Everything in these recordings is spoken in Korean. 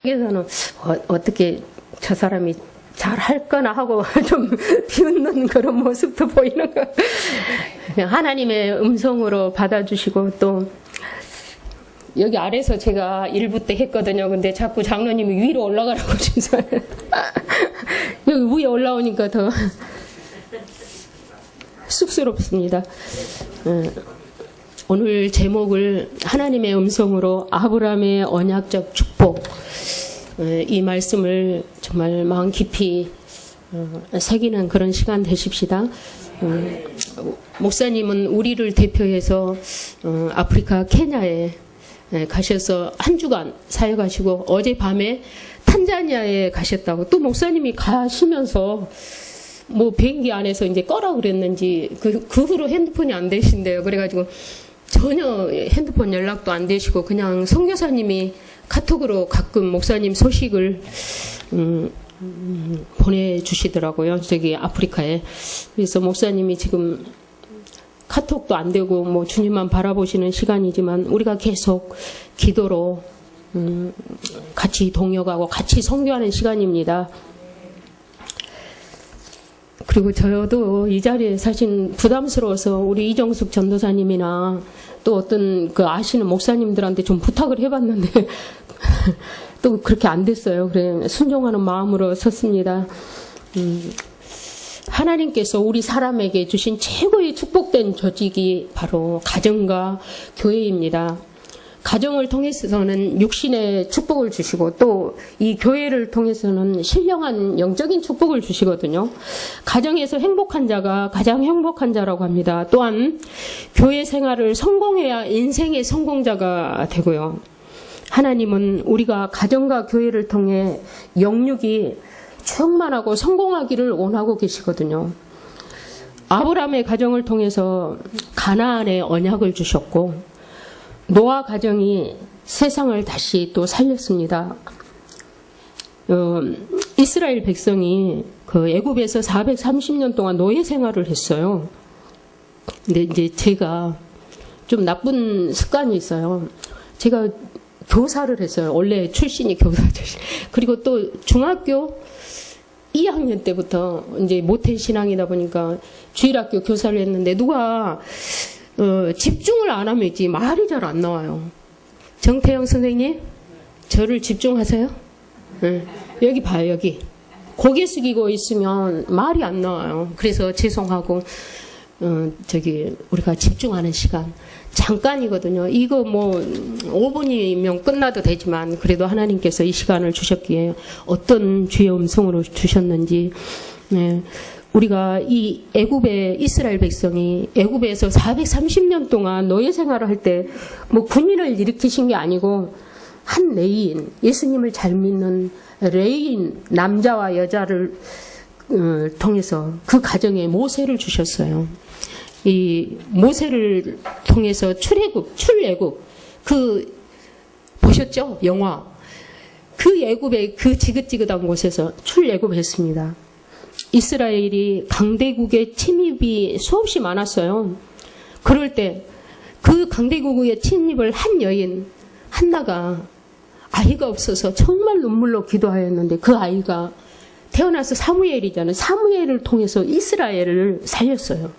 여기서는 어떻게 저 사람이 잘 할거나 하고 좀 비웃는 그런 모습도 보이는 거. 하나님의 음성으로 받아주시고, 또 여기 아래서 제가 1부 때 했거든요. 근데 자꾸 장로님이 위로 올라가라고 해서 여기 위에 올라오니까 더 쑥스럽습니다. 오늘 제목을 하나님의 음성으로 아브라함의 언약적 축복, 이 말씀을 정말 마음 깊이 새기는 그런 시간 되십시다. 목사님은 우리를 대표해서 아프리카 케냐에 가셔서 한 주간 사역하시고, 어젯밤에 탄자니아에 가셨다고. 또 목사님이 가시면서 뭐 비행기 안에서 이제 꺼라 그랬는지 그 후로 핸드폰이 안 되신대요. 그래가지고 전혀 핸드폰 연락도 안 되시고 그냥 선교사님이 카톡으로 가끔 목사님 소식을 보내주시더라고요. 저기 아프리카에. 그래서 목사님이 지금 카톡도 안 되고 뭐 주님만 바라보시는 시간이지만 우리가 계속 기도로 같이 동역하고 같이 선교하는 시간입니다. 그리고 저도 이 자리에 사실 부담스러워서 우리 이정숙 전도사님이나 또 어떤 그 아시는 목사님들한테 좀 부탁을 해봤는데 또 그렇게 안 됐어요. 그래 순종하는 마음으로 섰습니다. 하나님께서 우리 사람에게 주신 최고의 축복된 조직이 바로 가정과 교회입니다. 가정을 통해서는 육신의 축복을 주시고, 또 이 교회를 통해서는 신령한 영적인 축복을 주시거든요. 가정에서 행복한 자가 가장 행복한 자라고 합니다. 또한 교회 생활을 성공해야 인생의 성공자가 되고요. 하나님은 우리가 가정과 교회를 통해 영육이 충만하고 성공하기를 원하고 계시거든요. 아브라함의 가정을 통해서 가나안의 언약을 주셨고, 노아 가정이 세상을 다시 또 살렸습니다. 이스라엘 백성이 그 애굽에서 430년 동안 노예 생활을 했어요. 근데 이제 제가 좀 나쁜 습관이 있어요. 제가 교사를 했어요. 원래 출신이 교사 출신. 그리고 또 중학교 2학년 때부터 이제 모태 신앙이다 보니까 주일학교 교사를 했는데, 누가 집중을 안 하면 있지 말이 잘 안 나와요. 정태영 선생님, 저를 집중하세요. 네. 여기 봐요. 여기 고개 숙이고 있으면 말이 안 나와요. 그래서 죄송하고 저기 우리가 집중하는 시간 잠깐이거든요. 이거 뭐 5분이면 끝나도 되지만 그래도 하나님께서 이 시간을 주셨기에 어떤 주의 음성으로 주셨는지. 네. 우리가 이 애굽의 이스라엘 백성이 애굽에서 430년 동안 노예 생활을 할 때 뭐 군인을 일으키신 게 아니고 한 레인, 예수님을 잘 믿는 레인 남자와 여자를 통해서 그 가정에 모세를 주셨어요. 이 모세를 통해서 출애굽 그 보셨죠? 영화. 그 애굽의 그 지긋지긋한 곳에서 출애굽했습니다. 이스라엘이 강대국의 침입이 수없이 많았어요. 그럴 때 그 강대국의 침입을 한 여인 한나가 아이가 없어서 정말 눈물로 기도하였는데, 그 아이가 태어나서 사무엘이잖아요. 사무엘을 통해서 이스라엘을 살렸어요.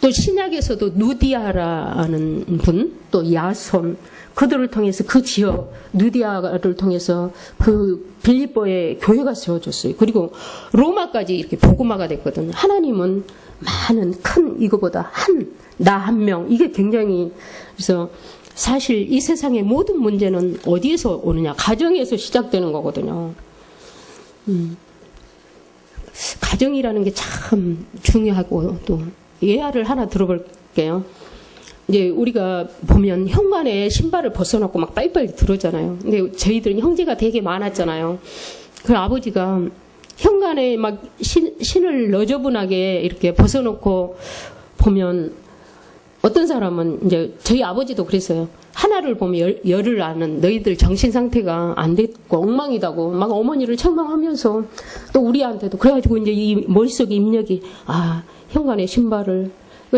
또 신약에서도 누디아라는 분, 또 야손, 그들을 통해서 그 지역 누디아를 통해서 그 빌립보에 교회가 세워졌어요. 그리고 로마까지 이렇게 복음화가 됐거든요. 하나님은 많은 큰 이거보다 나 한 명, 이게 굉장히, 그래서 사실 이 세상의 모든 문제는 어디에서 오느냐? 가정에서 시작되는 거거든요. 가정이라는 게 참 중요하고, 또 예화를 하나 들어볼게요. 이제 우리가 보면 현관에 신발을 벗어놓고 막 빨리빨리 들어오잖아요. 근데 저희들은 형제가 되게 많았잖아요. 그 아버지가 현관에 막 신을 너저분하게 이렇게 벗어놓고 보면, 어떤 사람은 이제 저희 아버지도 그랬어요. 하나를 보면 열을 아는, 너희들 정신 상태가 안 됐고 엉망이다고 막 어머니를 책망하면서, 또 우리한테도 그래가지고 이제 이 머릿속에 입력이, 현관에 신발을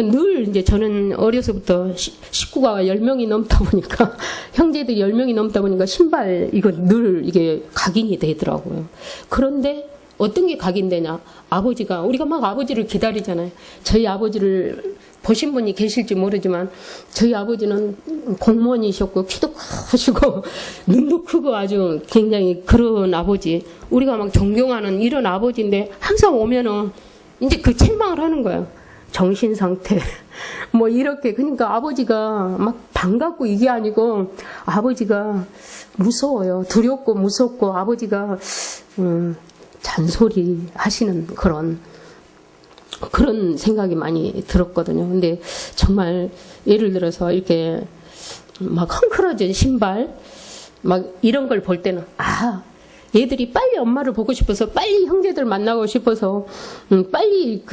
늘 이제 저는 어려서부터 식구가 10명이 넘다 보니까 형제들이 10명이 넘다 보니까 신발 이거 늘 이게 각인이 되더라고요. 그런데 어떤 게 각인되냐? 아버지가 우리가 막 아버지를 기다리잖아요. 저희 아버지를 보신 분이 계실지 모르지만 저희 아버지는 공무원이셨고 키도 크시고 눈도 크고 아주 굉장히 그런 아버지, 우리가 막 존경하는 이런 아버지인데 항상 오면은 이제 그 책망을 하는 거예요. 정신 상태 뭐 이렇게. 그러니까 아버지가 막 반갑고 이게 아니고 아버지가 무서워요. 두렵고 무섭고 아버지가 잔소리 하시는 그런 생각이 많이 들었거든요. 근데 정말 예를 들어서 이렇게 막 헝클어진 신발 막 이런 걸 볼 때는 얘들이 빨리 엄마를 보고 싶어서 빨리 형제들 만나고 싶어서 빨리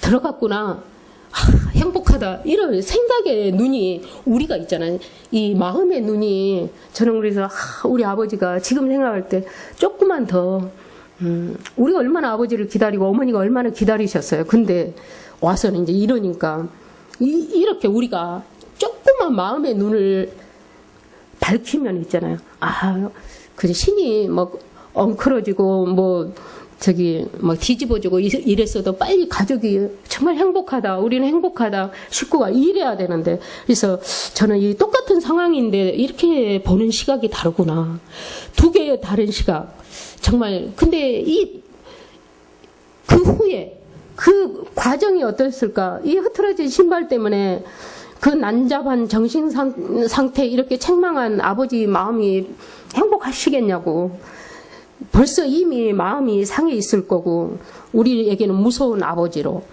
들어갔구나. 행복하다. 이런 생각의 눈이 우리가 있잖아요. 이 마음의 눈이 저는 그래서 우리 아버지가 지금 생각할 때 조금만 더 우리가 얼마나 아버지를 기다리고 어머니가 얼마나 기다리셨어요. 근데 와서는 이제 이러니까 이렇게 우리가 조금만 마음의 눈을 밝히면 있잖아요. 그 신이 막 엉클어지고 뭐 뒤집어지고 이랬어도 빨리 가족이 정말 행복하다. 우리는 행복하다. 식구가 이래야 되는데. 그래서 저는 이 똑같은 상황인데 이렇게 보는 시각이 다르구나. 두 개의 다른 시각. 정말. 근데 그 후에 그 과정이 어땠을까? 이 흐트러진 신발 때문에 그 난잡한 정신 상태 이렇게 책망한 아버지 마음이 행복하시겠냐고. 벌써 이미 마음이 상해 있을 거고 우리에게는 무서운 아버지로.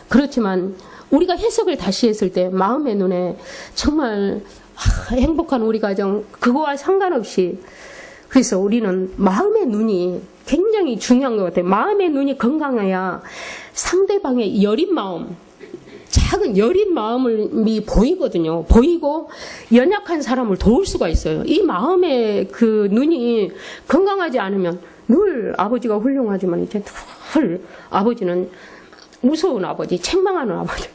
그렇지만 우리가 해석을 다시 했을 때 마음의 눈에 정말 행복한 우리 가정 그거와 상관없이. 그래서 우리는 마음의 눈이 굉장히 중요한 것 같아요. 마음의 눈이 건강해야 상대방의 여린 마음, 작은 여린 마음이 보이거든요. 보이고 연약한 사람을 도울 수가 있어요. 이 마음의 그 눈이 건강하지 않으면 늘 아버지가 훌륭하지만 이제 늘 아버지는 무서운 아버지, 책망하는 아버지.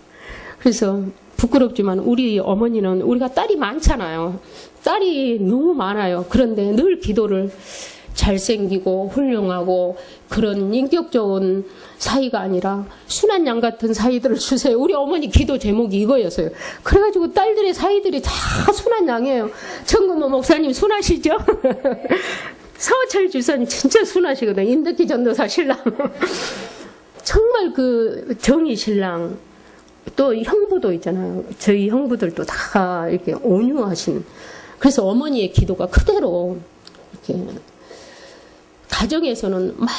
그래서 부끄럽지만 우리 어머니는 우리가 딸이 많잖아요. 딸이 너무 많아요. 그런데 늘 기도를 잘생기고 훌륭하고 그런 인격 좋은 사이가 아니라 순한 양 같은 사이들을 주세요. 우리 어머니 기도 제목이 이거였어요. 그래가지고 딸들의 사이들이 다 순한 양이에요. 정금모 목사님 순하시죠? 서철 주사님 진짜 순하시거든요. 임덕희 전도사 신랑. 정말 그 정의 신랑. 또 형부도 있잖아요. 저희 형부들도 다 이렇게 온유하신. 그래서 어머니의 기도가 그대로 이렇게 가정에서는 막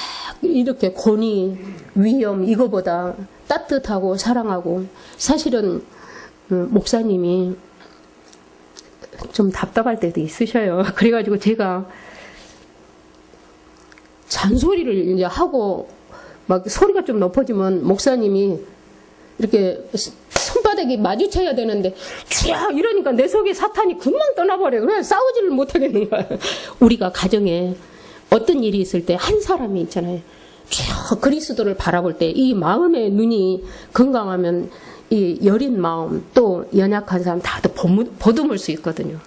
이렇게 권위, 위험 이거보다 따뜻하고 사랑하고. 사실은 목사님이 좀 답답할 때도 있으셔요. 그래가지고 제가 잔소리를 이제 하고 막 소리가 좀 높아지면 목사님이 이렇게 손바닥이 마주쳐야 되는데 이러니까 내 속에 사탄이 금방 떠나버려요. 그냥 싸우지를 못하겠는 거야. 우리가 가정에 어떤 일이 있을 때 한 사람이 있잖아요. 그리스도를 바라볼 때 이 마음의 눈이 건강하면 이 여린 마음 또 연약한 사람 다 보듬을 수 있거든요.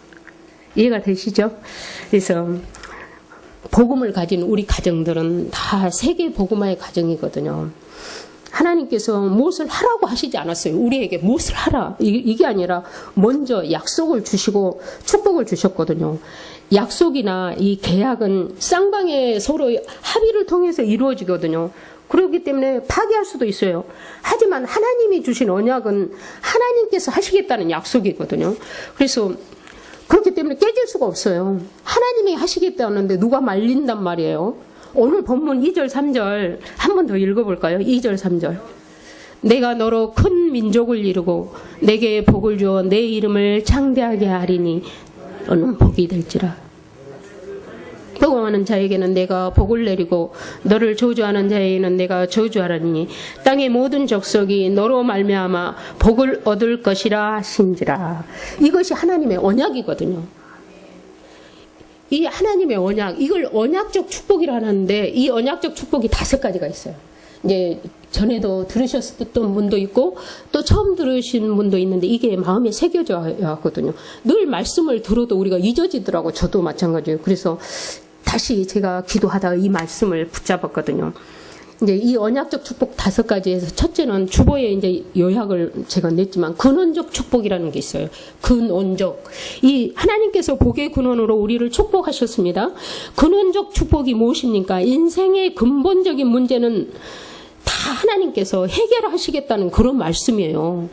이해가 되시죠? 그래서 복음을 가진 우리 가정들은 다 세계 복음화의 가정이거든요. 하나님께서 무엇을 하라고 하시지 않았어요. 우리에게 무엇을 하라. 이게 아니라 먼저 약속을 주시고 축복을 주셨거든요. 약속이나 이 계약은 쌍방의 서로 합의를 통해서 이루어지거든요. 그렇기 때문에 파기할 수도 있어요. 하지만 하나님이 주신 언약은 하나님께서 하시겠다는 약속이거든요. 그래서 그렇기 때문에 깨질 수가 없어요. 하나님이 하시겠다는데 누가 말린단 말이에요. 오늘 본문 2절 3절 한 번 더 읽어볼까요? 2절 3절. 내가 너로 큰 민족을 이루고 내게 복을 주어 내 이름을 창대하게 하리니 너는 복이 될지라. 복음하는 자에게는 내가 복을 내리고 너를 저주하는 자에게는 내가 저주하라니 땅의 모든 족속이 너로 말미암아 복을 얻을 것이라 하신지라. 이것이 하나님의 언약이거든요. 이 하나님의 언약, 이걸 언약적 축복이라 하는데 이 언약적 축복이 5가지가 있어요. 이제 전에도 들으셨던 분도 있고 또 처음 들으신 분도 있는데 이게 마음에 새겨져 왔거든요. 늘 말씀을 들어도 우리가 잊어지더라고. 저도 마찬가지예요. 그래서 다시 제가 기도하다가 이 말씀을 붙잡았거든요. 이제 이 언약적 축복 5가지에서 첫째는 주보에 이제 요약을 제가 냈지만 근원적 축복이라는 게 있어요. 근원적. 이 하나님께서 복의 근원으로 우리를 축복하셨습니다. 근원적 축복이 무엇입니까? 인생의 근본적인 문제는 다 하나님께서 해결하시겠다는 그런 말씀이에요.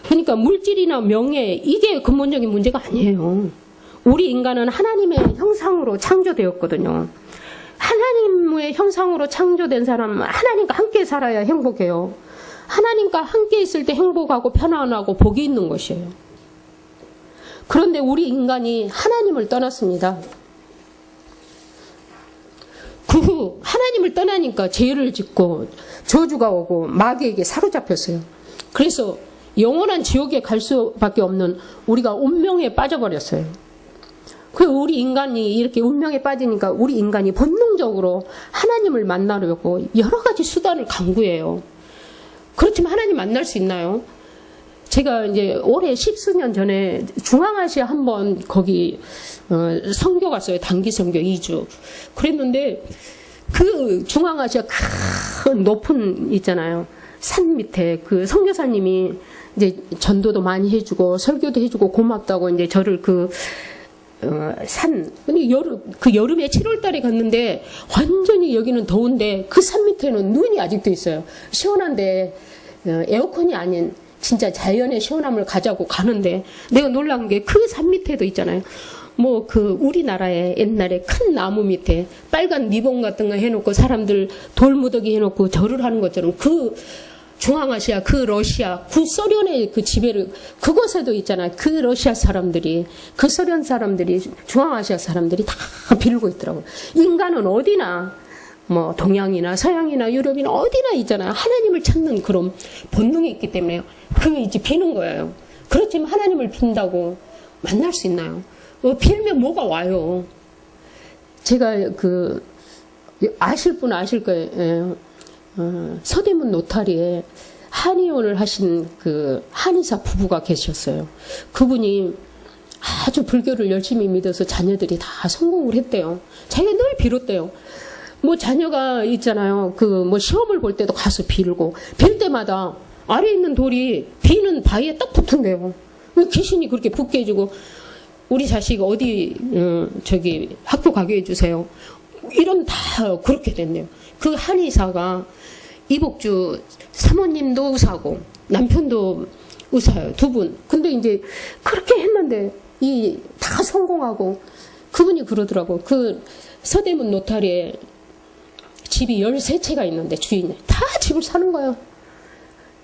그러니까 물질이나 명예 이게 근본적인 문제가 아니에요. 우리 인간은 하나님의 형상으로 창조되었거든요. 하나님의 형상으로 창조된 사람은 하나님과 함께 살아야 행복해요. 하나님과 함께 있을 때 행복하고 편안하고 복이 있는 것이에요. 그런데 우리 인간이 하나님을 떠났습니다. 그 후 하나님을 떠나니까 죄를 짓고 저주가 오고 마귀에게 사로잡혔어요. 그래서 영원한 지옥에 갈 수밖에 없는 우리가 운명에 빠져버렸어요. 그 우리 인간이 이렇게 운명에 빠지니까 우리 인간이 본능적으로 하나님을 만나려고 여러 가지 수단을 강구해요. 그렇지만 하나님 만날 수 있나요? 제가 이제 올해 10수년 전에 중앙아시아 한번 거기 선교 갔어요. 단기 선교 2주. 그랬는데 그 중앙아시아 큰 높은 있잖아요. 산 밑에 그 선교사님이 이제 전도도 많이 해주고 설교도 해주고 고맙다고 이제 저를 근데 여름에 7월달에 갔는데 완전히 여기는 더운데 그 산 밑에는 눈이 아직도 있어요. 시원한데 에어컨이 아닌 진짜 자연의 시원함을 가자고 가는데 내가 놀란 게 그 산 밑에도 있잖아요. 뭐 우리나라에 옛날에 큰 나무 밑에 빨간 리본 같은 거 해놓고 사람들 돌무더기 해놓고 절을 하는 것처럼 그 중앙아시아, 그 러시아, 그 소련의 그 지배를, 그곳에도 있잖아요. 그 러시아 사람들이, 그 소련 사람들이, 중앙아시아 사람들이 다 빌고 있더라고요. 인간은 어디나, 뭐, 동양이나 서양이나 유럽이나 어디나 있잖아요. 하나님을 찾는 그런 본능이 있기 때문에 이제 비는 거예요. 그렇지만 하나님을 빈다고 만날 수 있나요? 빌면 뭐가 와요? 제가 아실 분 아실 거예요. 서대문 노타리에 한의원을 하신 그 한의사 부부가 계셨어요. 그분이 아주 불교를 열심히 믿어서 자녀들이 다 성공을 했대요. 자기가 늘 빌었대요. 뭐 자녀가 있잖아요. 뭐 시험을 볼 때도 가서 빌고 빌 때마다 아래에 있는 돌이 비는 바위에 딱 붙은대요. 귀신이 그렇게 붙게 해주고 우리 자식 어디 학교 가게 해주세요. 이런 다 그렇게 됐네요. 그 한의사가 이복주 사모님도 의사고 남편도 의사예요. 2분. 근데 이제 그렇게 했는데 다 성공하고 그분이 그러더라고. 그 서대문 노타리에 집이 13채가 있는데 주인이 다 집을 사는 거예요.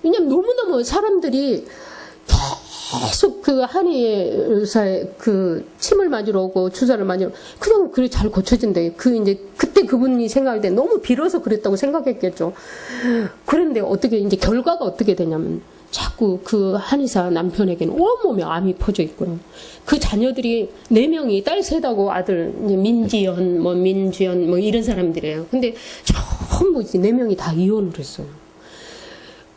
왜냐면 너무너무 사람들이 계속 그 한의 의사의 침을 맞으러 오고 주사를 맞으러 그냥 그래 잘 고쳐진대. 이제 그때 그분이 생각할 때 너무 빌어서 그랬다고 생각했겠죠. 그런데 이제 결과가 어떻게 되냐면 자꾸 그 한의사 남편에게는 온몸에 암이 퍼져 있고요. 그 자녀들이 4명이 딸 셋하고 아들 이제 민지연 민주연 이런 사람들이에요. 근데 전부 이제 4명이 다 이혼을 했어요.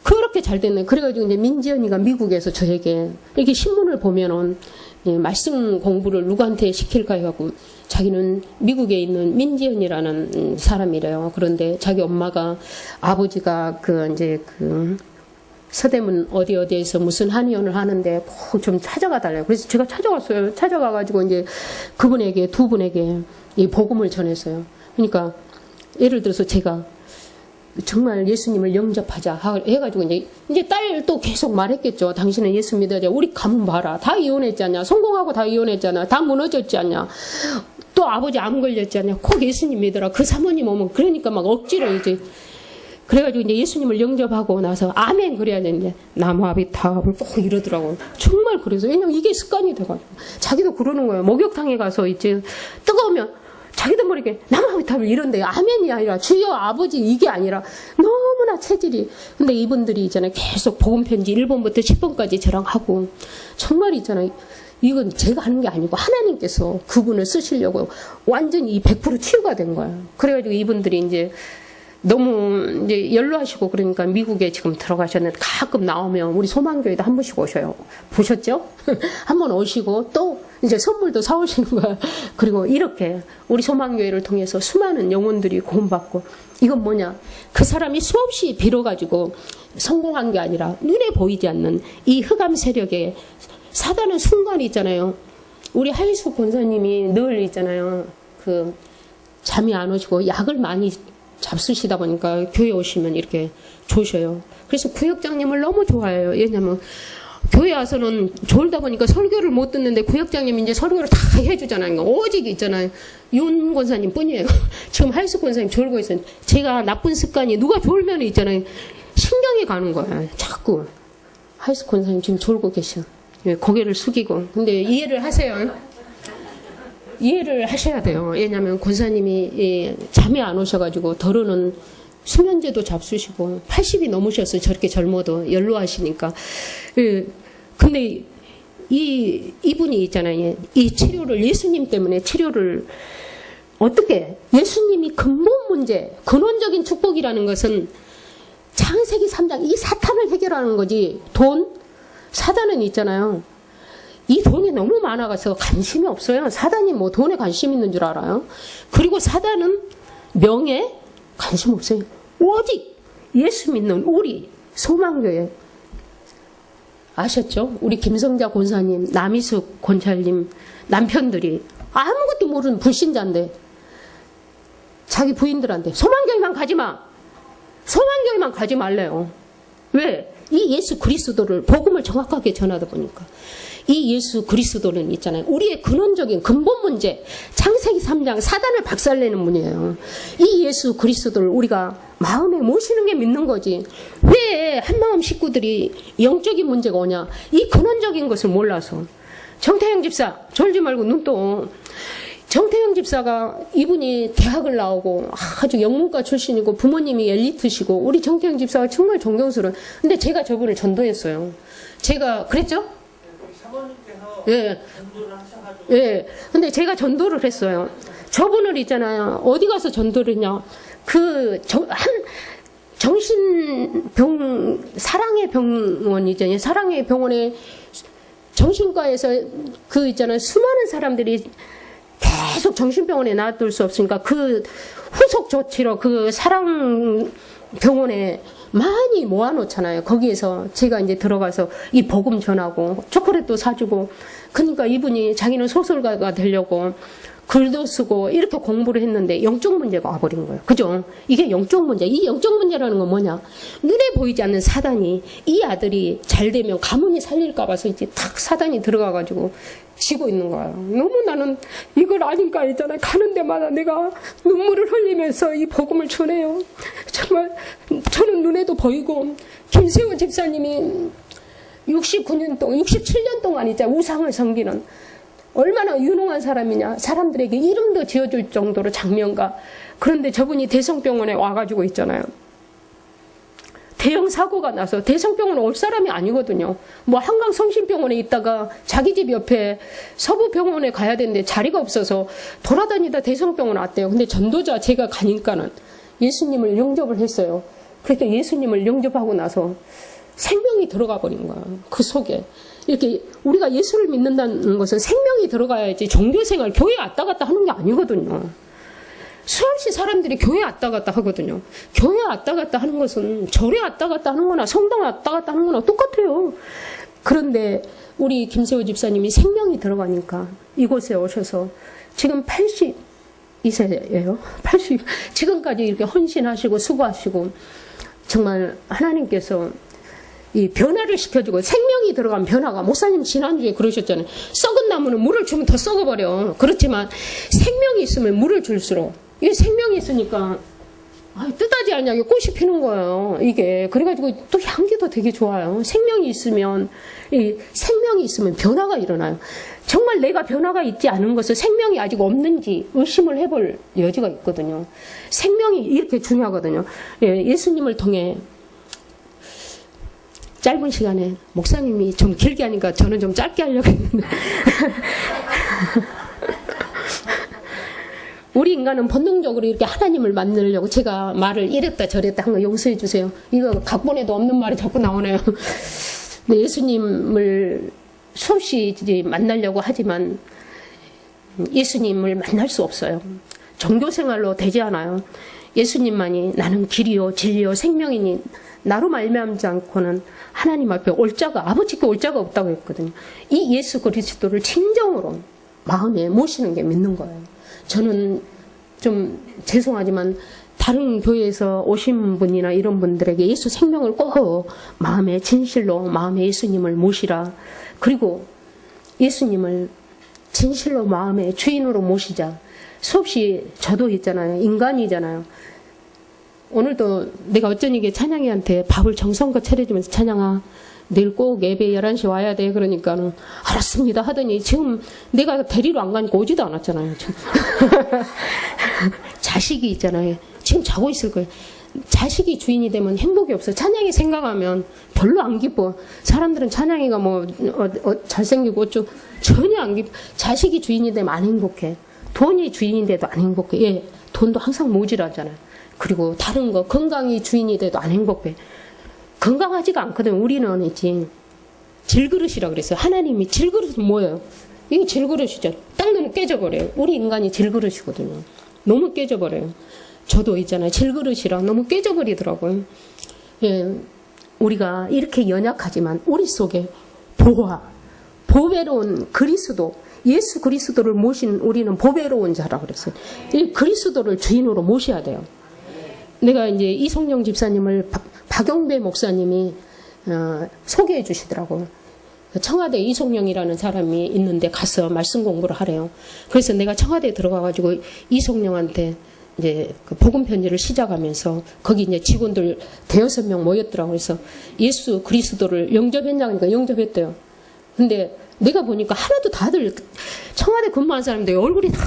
그렇게 잘 됐네. 그래가지고 이제 민지연이가 미국에서 저에게 이렇게 신문을 보면은 말씀 공부를 누구한테 시킬까 해갖고 자기는 미국에 있는 민지연이라는 사람이래요. 그런데 자기 엄마가 아버지가 서대문 어디에서 무슨 한의원을 하는데 꼭 좀 찾아가 달래요. 그래서 제가 찾아갔어요. 찾아가가지고 이제 그분에게 2분에게 이 복음을 전했어요. 그러니까 예를 들어서 제가 정말 예수님을 영접하자 해가지고 이제 딸도 계속 말했겠죠. 당신은 예수 믿어야 우리 가문 봐라. 다 이혼했지 않냐. 성공하고 다 이혼했잖아. 다 무너졌지 않냐. 또 아버지 암 걸렸지 않냐. 꼭 예수님 믿어라. 그 사모님 오면 그러니까 막 억지로 이제 그래가지고 이제 예수님을 영접하고 나서 아멘 그래야 되는데 나무아비타불 꼭 이러더라고. 정말 그래서 왜냐면 이게 습관이 돼가지고 자기도 그러는 거예요. 목욕탕에 가서 이제 뜨거우면 자기도 모르게 나무아비타불 이런데 아멘이 아니라 주여 아버지 이게 아니라 너무나 체질이. 근데 이분들이 있잖아요. 계속 복음편지 1번부터 10번까지 저랑 하고 정말 있잖아요. 이건 제가 하는 게 아니고 하나님께서 그분을 쓰시려고 완전히 100% 치유가 된 거예요. 그래가지고 이분들이 이제 너무 이제 연로하시고 그러니까 미국에 지금 들어가셨는데 가끔 나오면 우리 소망교회도 한 번씩 오셔요. 보셨죠? 한 번 오시고 또 이제 선물도 사오시는 거야. 그리고 이렇게 우리 소망교회를 통해서 수많은 영혼들이 구원받고, 이건 뭐냐? 그 사람이 수없이 빌어가지고 성공한 게 아니라 눈에 보이지 않는 이 흑암 세력에 사단은 순간이 있잖아요. 우리 하이수 권사님이 늘 있잖아요. 그 잠이 안 오시고 약을 많이 잡수시다 보니까 교회 오시면 이렇게 조셔요. 그래서 구역장님을 너무 좋아해요. 왜냐면 교회 와서는 졸다 보니까 설교를 못 듣는데 구역장님이 이제 설교를 다 해주잖아요. 오직 있잖아요. 윤 권사님 뿐이에요. 지금 하이수 권사님 졸고 있어요. 제가 나쁜 습관이 누가 졸면 있잖아요. 신경이 가는 거야. 자꾸. 하이수 권사님 지금 졸고 계셔. 고개를 숙이고. 근데 이해를 하세요. 이해를 하셔야 돼요. 왜냐하면 권사님이 잠이 안 오셔가지고 더러는 수면제도 잡수시고 80이 넘으셨어요. 저렇게 젊어도 연로하시니까. 근데 이분이 있잖아요. 이 치료를 예수님 때문에 치료를 어떻게, 예수님이 근본 문제, 근원적인 축복이라는 것은 창세기 3장 이 사탄을 해결하는 거지. 돈, 사단은 있잖아요. 이 돈이 너무 많아가서 관심이 없어요. 사단이 뭐 돈에 관심 있는 줄 알아요. 그리고 사단은 명예 관심 없어요. 오직 예수 믿는 우리 소망교회 아셨죠? 우리 김성자 권사님, 남희숙 권찰님 남편들이 아무것도 모르는 불신자인데 자기 부인들한테 소망교회만 가지마, 소망교회만 가지 말래요. 왜? 이 예수 그리스도를 복음을 정확하게 전하다 보니까. 이 예수 그리스도는 있잖아요. 우리의 근원적인 근본 문제, 창세기 3장 사단을 박살내는 분이에요. 이 예수 그리스도를 우리가 마음에 모시는 게 믿는 거지. 왜 한마음 식구들이 영적인 문제가 오냐? 이 근원적인 것을 몰라서. 정태영 집사, 졸지 말고 눈 떠. 정태영 집사가 이분이 대학을 나오고 아주 영문과 출신이고 부모님이 엘리트시고 우리 정태영 집사가 정말 존경스러운. 근데 제가 저분을 전도했어요. 제가 그랬죠? 사모님께서 전도를 하셔가지고. 예. 근데 제가 전도를 했어요. 저분을 있잖아요. 어디 가서 전도를 했냐? 정신병, 사랑의 병원이잖아요. 사랑의 병원에 정신과에서 있잖아요. 수많은 사람들이 계속 정신병원에 놔둘 수 없으니까 그 후속 조치로 그 사랑병원에 많이 모아놓잖아요. 거기에서 제가 이제 들어가서 이 복음 전하고 초콜릿도 사주고, 그러니까 이분이 자기는 소설가가 되려고 글도 쓰고 이렇게 공부를 했는데 영적 문제가 와버린 거예요. 그죠? 이게 영적 문제. 이 영적 문제라는 건 뭐냐? 눈에 보이지 않는 사단이 이 아들이 잘 되면 가문이 살릴까 봐서 이제 탁 사단이 들어가가지고 지고 있는 거예요. 너무 나는 이걸 아니까 있잖아요. 가는 데마다 내가 눈물을 흘리면서 이 복음을 전해요. 정말 저는 눈에도 보이고, 김세호 집사님이 69년 동안, 67년 동안 이제 우상을 섬기는 얼마나 유능한 사람이냐. 사람들에게 이름도 지어줄 정도로 장면가. 그런데 저분이 대성병원에 와가지고 있잖아요. 대형 사고가 나서 대성병원 올 사람이 아니거든요. 뭐 한강성심병원에 있다가 자기 집 옆에 서부병원에 가야 되는데 자리가 없어서 돌아다니다 대성병원 왔대요. 근데 전도자 제가 가니까는 예수님을 영접을 했어요. 그러니까 예수님을 영접하고 나서 생명이 들어가 버린 거야. 그 속에. 이렇게 우리가 예수를 믿는다는 것은 생명이 들어가야지 종교생활, 교회 왔다 갔다 하는 게 아니거든요. 수없이 사람들이 교회 왔다 갔다 하거든요. 교회 왔다 갔다 하는 것은 절에 왔다 갔다 하는 거나 성당 왔다 갔다 하는 거나 똑같아요. 그런데 우리 김세호 집사님이 생명이 들어가니까 이곳에 오셔서 지금 82세예요. 80. 지금까지 이렇게 헌신하시고 수고하시고 정말 하나님께서 이 변화를 시켜주고, 생명이 들어간 변화가, 목사님 지난주에 그러셨잖아요. 썩은 나무는 물을 주면 더 썩어버려. 그렇지만 생명이 있으면 물을 줄수록, 이게 생명이 있으니까 뜻하지 않냐게 꽃이 피는 거예요. 이게 그래가지고 또 향기도 되게 좋아요. 생명이 있으면 변화가 일어나요. 정말 내가 변화가 있지 않은 것을 생명이 아직 없는지 의심을 해볼 여지가 있거든요. 생명이 이렇게 중요하거든요. 예수님을 통해 짧은 시간에, 목사님이 좀 길게 하니까 저는 좀 짧게 하려고 했는데 우리 인간은 본능적으로 이렇게 하나님을 만나려고 제가 말을 이랬다 저랬다 한 거 용서해 주세요. 이거 각본에도 없는 말이 자꾸 나오네요. 예수님을 수없이 이제 만나려고 하지만 예수님을 만날 수 없어요. 종교생활로 되지 않아요. 예수님만이 나는 길이요 진리요 생명이니 나로 말미암지 않고는 하나님 앞에 올 자가 아버지께 올 자가 없다고 했거든요. 이 예수 그리스도를 진정으로 마음에 모시는 게 믿는 거예요. 저는 좀 죄송하지만 다른 교회에서 오신 분이나 이런 분들에게 예수 생명을 꼭 마음에 진실로 마음에 예수님을 모시라. 그리고 예수님을 진실로 마음의 주인으로 모시자. 수없이 저도 있잖아요. 인간이잖아요. 오늘도 내가 어쩌니게 찬양이한테 밥을 정성껏 차려주면서 찬양아 내일 꼭 예배 11시 와야 돼. 그러니까는 알았습니다 하더니 지금 내가 데리러 안 가니까 오지도 않았잖아요. 자식이 있잖아요. 지금 자고 있을 거예요. 자식이 주인이 되면 행복이 없어. 찬양이 생각하면 별로 안 기뻐. 사람들은 찬양이가 뭐 잘생기고 어쩌고 전혀 안 기뻐. 자식이 주인이 되면 안 행복해. 돈이 주인인데도 안 행복해. 예, 돈도 항상 모자라잖아요. 그리고 다른 거 건강이 주인이 돼도 안 행복해. 건강하지가 않거든. 우리는 이제 질그릇이라 그랬어요. 하나님이 질그릇은 뭐예요? 이게 질그릇이죠. 딱 놓으면 깨져버려요. 우리 인간이 질그릇이거든요. 너무 깨져버려요. 저도 있잖아요. 질그릇이라 너무 깨져버리더라고요. 예, 우리가 이렇게 연약하지만 우리 속에 보배로운 그리스도, 예수 그리스도를 모신 우리는 보배로운 자라고 그랬어요. 이 그리스도를 주인으로 모셔야 돼요. 내가 이제 이성령 집사님을 박영배 목사님이 소개해 주시더라고요. 청와대 이성령이라는 사람이 있는데 가서 말씀 공부를 하래요. 그래서 내가 청와대에 들어가가지고 이성령한테 이제 그 복음 편지를 시작하면서 거기 이제 직원들 5-6명 모였더라고요. 그래서 예수 그리스도를 영접했냐니까 영접했대요. 근데 내가 보니까 하나도 다들 청와대 근무한 사람들 얼굴이 다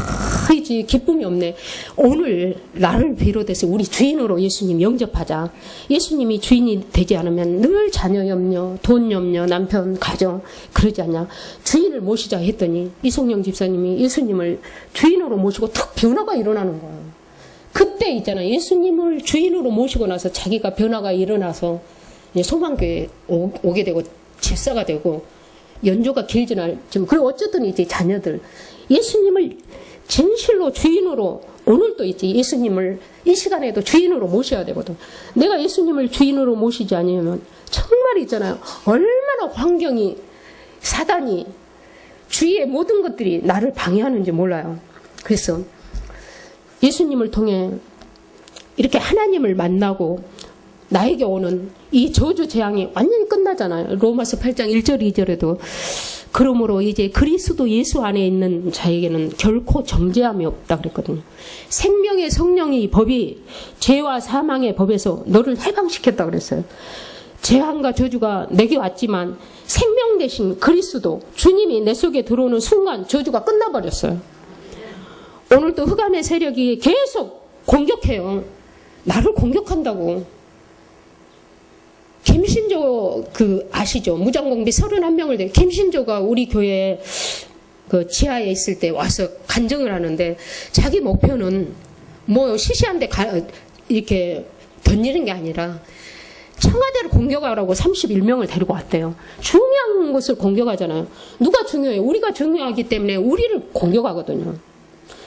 이제 기쁨이 없네. 오늘 나를 비롯해서 우리 주인으로 예수님 영접하자. 예수님이 주인이 되지 않으면 늘 자녀 염려, 돈 염려, 남편, 가정 그러지 않냐. 주인을 모시자 했더니 이성령 집사님이 예수님을 주인으로 모시고 탁 변화가 일어나는 거예요. 그때 있잖아. 예수님을 주인으로 모시고 나서 자기가 변화가 일어나서 이제 소망교회에 오게 되고 집사가 되고 연조가 길지는 좀 그리고 어쨌든 이제 자녀들 예수님을 진실로 주인으로 오늘도 이제 예수님을 이 시간에도 주인으로 모셔야 되거든. 내가 예수님을 주인으로 모시지 않으면 정말 있잖아요. 얼마나 환경이 사단이 주위의 모든 것들이 나를 방해하는지 몰라요. 그래서 예수님을 통해 이렇게 하나님을 만나고 나에게 오는 이 저주 재앙이 완전히 끝나잖아요. 로마서 8장 1절 2절에도 그러므로 이제 그리스도 예수 안에 있는 자에게는 결코 정죄함이 없다 그랬거든요. 생명의 성령의 법이 죄와 사망의 법에서 너를 해방시켰다 그랬어요. 재앙과 저주가 내게 왔지만 생명 대신 그리스도 주님이 내 속에 들어오는 순간 저주가 끝나버렸어요. 오늘도 흑암의 세력이 계속 공격해요. 나를 공격한다고. 김신조 아시죠? 무장공비 31명을 김신조가 우리 교회 그 지하에 있을 때 와서 간증을 하는데 자기 목표는 뭐 시시한데 이렇게 던지는 게 아니라 청와대를 공격하라고 31명을 데리고 왔대요. 중요한 곳을 공격하잖아요. 누가 중요해요? 우리가 중요하기 때문에 우리를 공격하거든요.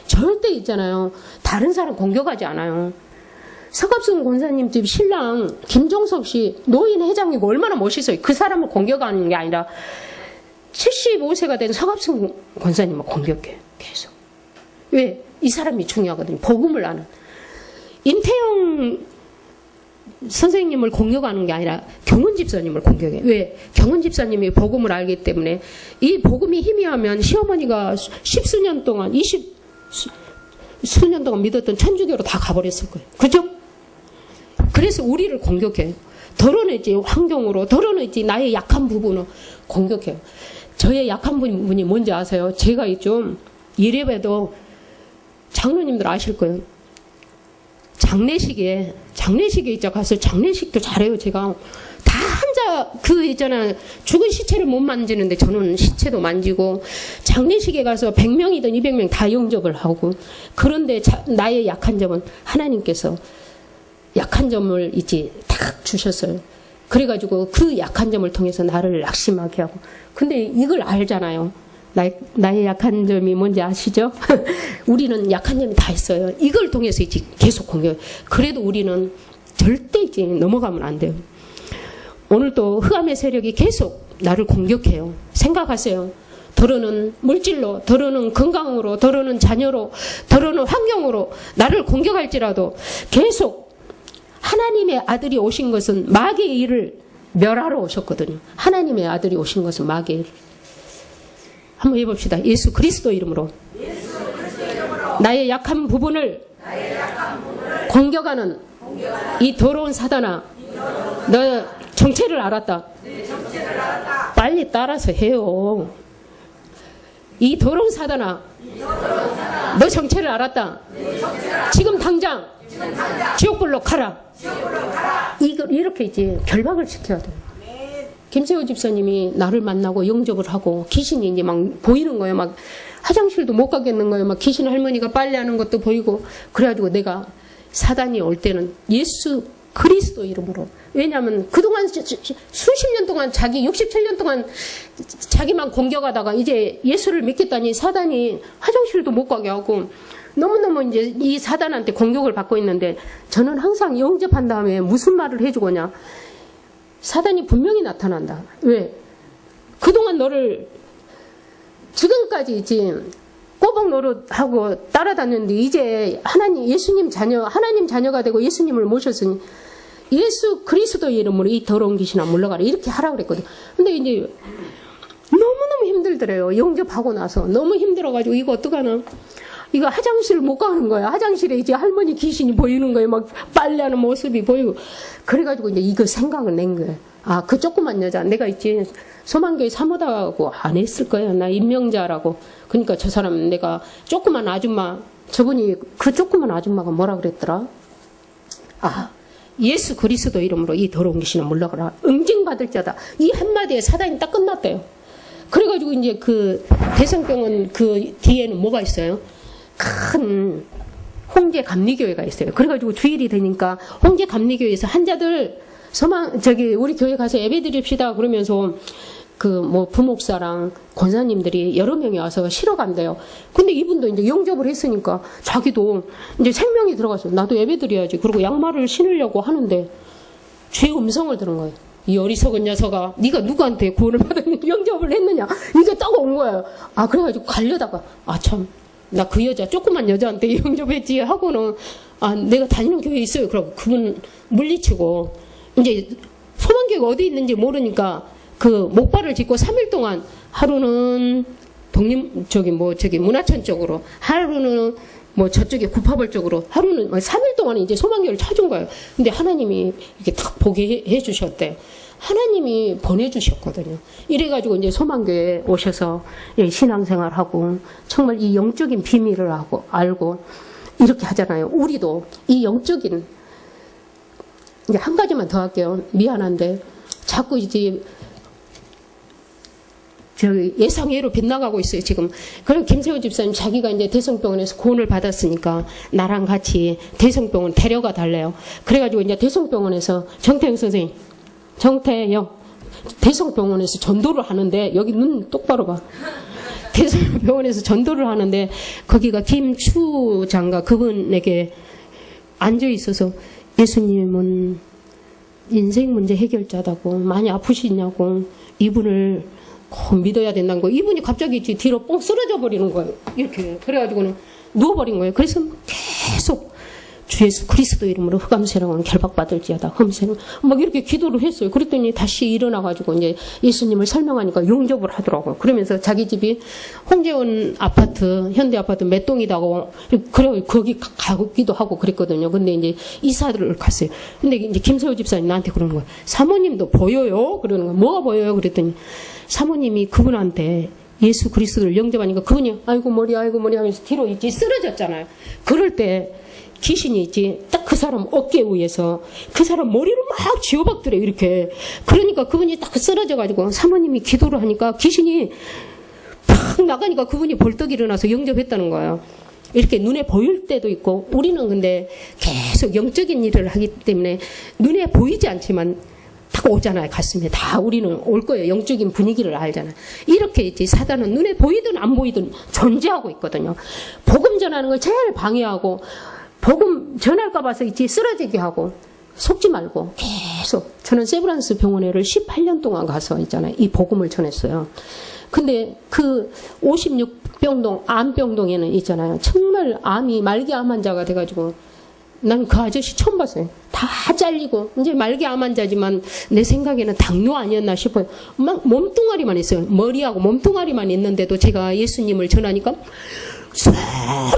절대 있잖아요. 다른 사람 공격하지 않아요. 서갑순 권사님 집 신랑 김종석 씨 노인 회장이고 얼마나 멋있어요. 그 사람을 공격하는 게 아니라 75세가 된 서갑순 권사님을 공격해요. 계속. 왜? 이 사람이 중요하거든요. 복음을 아는. 임태영 선생님을 공격하는 게 아니라 경은 집사님을 공격해요. 왜? 경은 집사님이 복음을 알기 때문에 이 복음이 희미하면 시어머니가 10수년 동안 20수년 동안 믿었던 천주교로 다 가버렸을 거예요. 그죠? 그래서 우리를 공격해요. 덜어내지 환경으로, 덜어내지 나의 약한 부분을 공격해요. 저의 약한 부분이 뭔지 아세요? 제가 좀 이래봬도 장로님들 아실 거예요. 장례식에 이제 가서 장례식도 잘해요. 제가 다 진짜 그 있잖아, 죽은 시체를 못 만지는데 저는 시체도 만지고, 장례식에 가서 100명이든 200명 다 영접을 하고, 그런데 나의 약한 점은 하나님께서 약한 점을 이제 딱 주셨어요. 그래가지고 그 약한 점을 통해서 나를 낙심하게 하고. 근데 이걸 알잖아요. 나의 약한 점이 뭔지 아시죠? 우리는 약한 점이 다 있어요. 이걸 통해서 이제 계속 공격. 그래도 우리는 절대 이제 넘어가면 안 돼요. 오늘 또 흑암의 세력이 계속 나를 공격해요. 생각하세요. 더러는 물질로, 더러는 건강으로, 더러는 자녀로, 더러는 환경으로 나를 공격할지라도 계속 하나님의 아들이 오신 것은 마귀의 일을 멸하러 오셨거든요. 하나님의 아들이 오신 것은 마귀의 일. 한번 해봅시다. 예수 그리스도 이름으로 나의 약한 부분을 공격하는 이 더러운 사단아, 너 정체를 알았다. 빨리 따라서 해요. 이 더러운 사단아, 너 정체를 알았다. 지금 당장 지옥불로 가라. 이걸 이렇게 이제 결박을 시켜야 돼요. 김세호 집사님이 나를 만나고 영접을 하고 귀신이 이제 막 보이는 거예요. 막 화장실도 못 가겠는 거예요. 막 귀신 할머니가 빨래하는 것도 보이고. 그래가지고 내가 사단이 올 때는 예수 그리스도 이름으로. 왜냐하면 그동안 수십 년 동안 67년 동안 자기만 공격하다가 이제 예수를 믿겠다니 사단이 화장실도 못 가게 하고 너무너무 이제 이 사단한테 공격을 받고 있는데 저는 항상 영접한 다음에 무슨 말을 해주거냐. 사단이 분명히 나타난다. 왜? 그동안 너를 지금까지 이제 꼬박 노릇하고 따라다녔는데 이제 하나님 자녀가 되고 예수님을 모셨으니 예수 그리스도 이름으로 이 더러운 귀신아 물러가라 이렇게 하라고 그랬거든. 근데 이제 너무너무 힘들더래요. 영접하고 나서 너무 힘들어가지고 이거 어떡하나. 이거 화장실 못 가는 거야. 화장실에 이제 할머니 귀신이 보이는 거예요. 막 빨래하는 모습이 보이고. 그래가지고 이제 이거 생각을 낸 거예요. 아, 그 조그만 여자. 내가 이제 소망교회 사모다고 안 했을 거예요. 나 임명자라고. 그러니까 저 사람 내가 조그만 아줌마, 저분이 그 조그만 아줌마가 뭐라 그랬더라? 아, 예수 그리스도 이름으로 이 더러운 귀신아 물러가라. 응징받을 자다. 이 한마디에 사단이 딱 끝났대요. 그래가지고 이제 그 대성병원 그 뒤에는 뭐가 있어요? 큰 홍제 감리교회가 있어요. 그래가지고 주일이 되니까 홍제 감리교회에서 환자들 우리 교회 가서 예배 드립시다 그러면서 그 뭐 부목사랑 권사님들이 여러 명이 와서 쉬러 간대요. 근데 이분도 이제 영접을 했으니까 자기도 이제 생명이 들어가서 나도 예배 드려야지. 그리고 양말을 신으려고 하는데 죄 음성을 들은 거예요. 이 어리석은 녀석아, 네가 누구한테 구원을 받았는지 영접을 했느냐? 이게 딱 온 거예요. 아, 그래가지고 가려다가 아 참. 나 그 여자 조그만 여자한테 영접했지 하고는 아 내가 다니는 교회에 있어요. 그러고 그분 물리치고 이제 소망교회가 어디 있는지 모르니까 그 목발을 짚고 3일 동안 하루는 문화천 쪽으로 하루는 뭐 저쪽에 구파벌 쪽으로 하루는 3일 동안 이제 소망교회를 찾은 거예요. 근데 하나님이 이렇게 딱 보게 해 주셨대. 하나님이 보내주셨거든요. 이래가지고 이제 소망교회에 오셔서 신앙생활하고 정말 이 영적인 비밀을 알고 이렇게 하잖아요. 우리도 이 영적인 이제 한 가지만 더 할게요. 미안한데 자꾸 이제 예상외로 빗나가고 있어요, 지금. 그럼 김세호 집사님 자기가 이제 대성병원에서 구원을 받았으니까 나랑 같이 대성병원 데려가 달래요. 그래가지고 이제 대성병원에서 정태영 대성병원에서 전도를 하는데 여기 눈 똑바로 봐. 대성병원에서 전도를 하는데 거기가 김추 장가 그분에게 앉아 있어서 예수님은 인생 문제 해결자다고 많이 아프시냐고 이분을 꼭 믿어야 된다는 거. 이분이 갑자기 뒤로 뻥 쓰러져 버리는 거예요. 이렇게 그래가지고는 누워버린 거예요. 그래서 계속 주 예수 그리스도 이름으로 흑암세력은 결박받을지어다. 흑암세력 막 이렇게 기도를 했어요. 그랬더니 다시 일어나가지고 이제 예수님을 설명하니까 용접을 하더라고요. 그러면서 자기 집이 홍재원 아파트, 현대 아파트 몇 동이다고 그래 거기 가기도 하고 그랬거든요. 근데 이제 이사를 갔어요. 근데 이제 김세호 집사님 나한테 그러는 거예요. 사모님도 보여요? 그러는 거예요. 뭐가 보여요? 그랬더니 사모님이 그분한테 예수 그리스도를 영접하니까 그분이 아이고 머리 하면서 뒤로 이제 쓰러졌잖아요. 그럴 때 귀신이 있지 딱 그 사람 어깨 위에서 그 사람 머리를 막 쥐어박더래요. 이렇게. 그러니까 그분이 딱 쓰러져가지고 사모님이 기도를 하니까 귀신이 팍 나가니까 그분이 벌떡 일어나서 영접했다는 거예요. 이렇게 눈에 보일 때도 있고, 우리는 근데 계속 영적인 일을 하기 때문에 눈에 보이지 않지만 딱 오잖아요. 가슴에 다 우리는 올 거예요. 영적인 분위기를 알잖아요. 이렇게 있지 사단은 눈에 보이든 안 보이든 존재하고 있거든요. 복음 전하는 걸 제일 방해하고, 복음 전할까 봐서 있지 쓰러지게 하고, 속지 말고 계속. 저는 세브란스 병원에를 18년 동안 가서 있잖아요. 이 복음을 전했어요. 근데 그 56병동 암병동에는 있잖아요. 정말 암이 말기암 환자가 돼가지고 난 그 아저씨 처음 봤어요. 다 잘리고 이제 말기암 환자지만 내 생각에는 당뇨 아니었나 싶어요. 막 몸뚱아리만 있어요. 머리하고 몸뚱아리만 있는데도 제가 예수님을 전하니까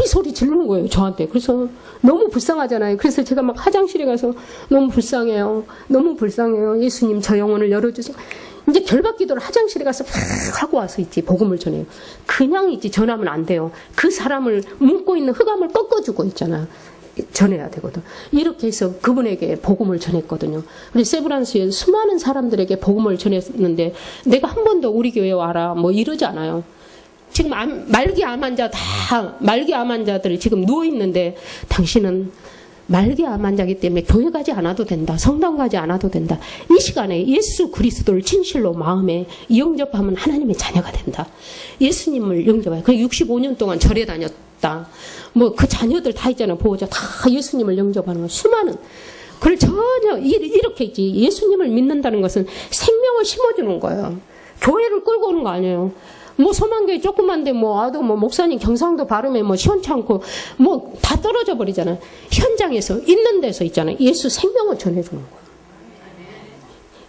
소리 지르는 거예요, 저한테. 그래서 너무 불쌍하잖아요. 그래서 제가 막 화장실에 가서 너무 불쌍해요. 예수님 저 영혼을 열어주세요. 이제 결박기도를 화장실에 가서 팍 하고 와서 있지 복음을 전해요. 그냥 있지 전하면 안 돼요. 그 사람을 묶고 있는 흑암을 꺾어주고 있잖아. 전해야 되거든. 이렇게 해서 그분에게 복음을 전했거든요. 우리 세브란스에 수많은 사람들에게 복음을 전했는데 내가 한 번도 우리 교회 와라 뭐 이러지 않아요. 지금 말기암 환자 다 말기암 환자들이 지금 누워 있는데 당신은 말기암 환자이기 때문에 교회 가지 않아도 된다. 성당 가지 않아도 된다. 이 시간에 예수 그리스도를 진실로 마음에 영접하면 하나님의 자녀가 된다. 예수님을 영접해요. 그 65년 동안 절에 다녔다. 뭐 그 자녀들 다 있잖아요. 보호자 다 예수님을 영접하는 거 수많은. 그걸 전혀 이렇게 있지. 예수님을 믿는다는 것은 생명을 심어주는 거예요. 교회를 끌고 오는 거 아니에요. 뭐 소망교회 조그만데 뭐 아도 뭐 목사님 경상도 발음에 뭐 시원찮고 뭐 다 떨어져 버리잖아요. 현장에서 있는 데서 있잖아요. 예수 생명을 전해주는 거예요.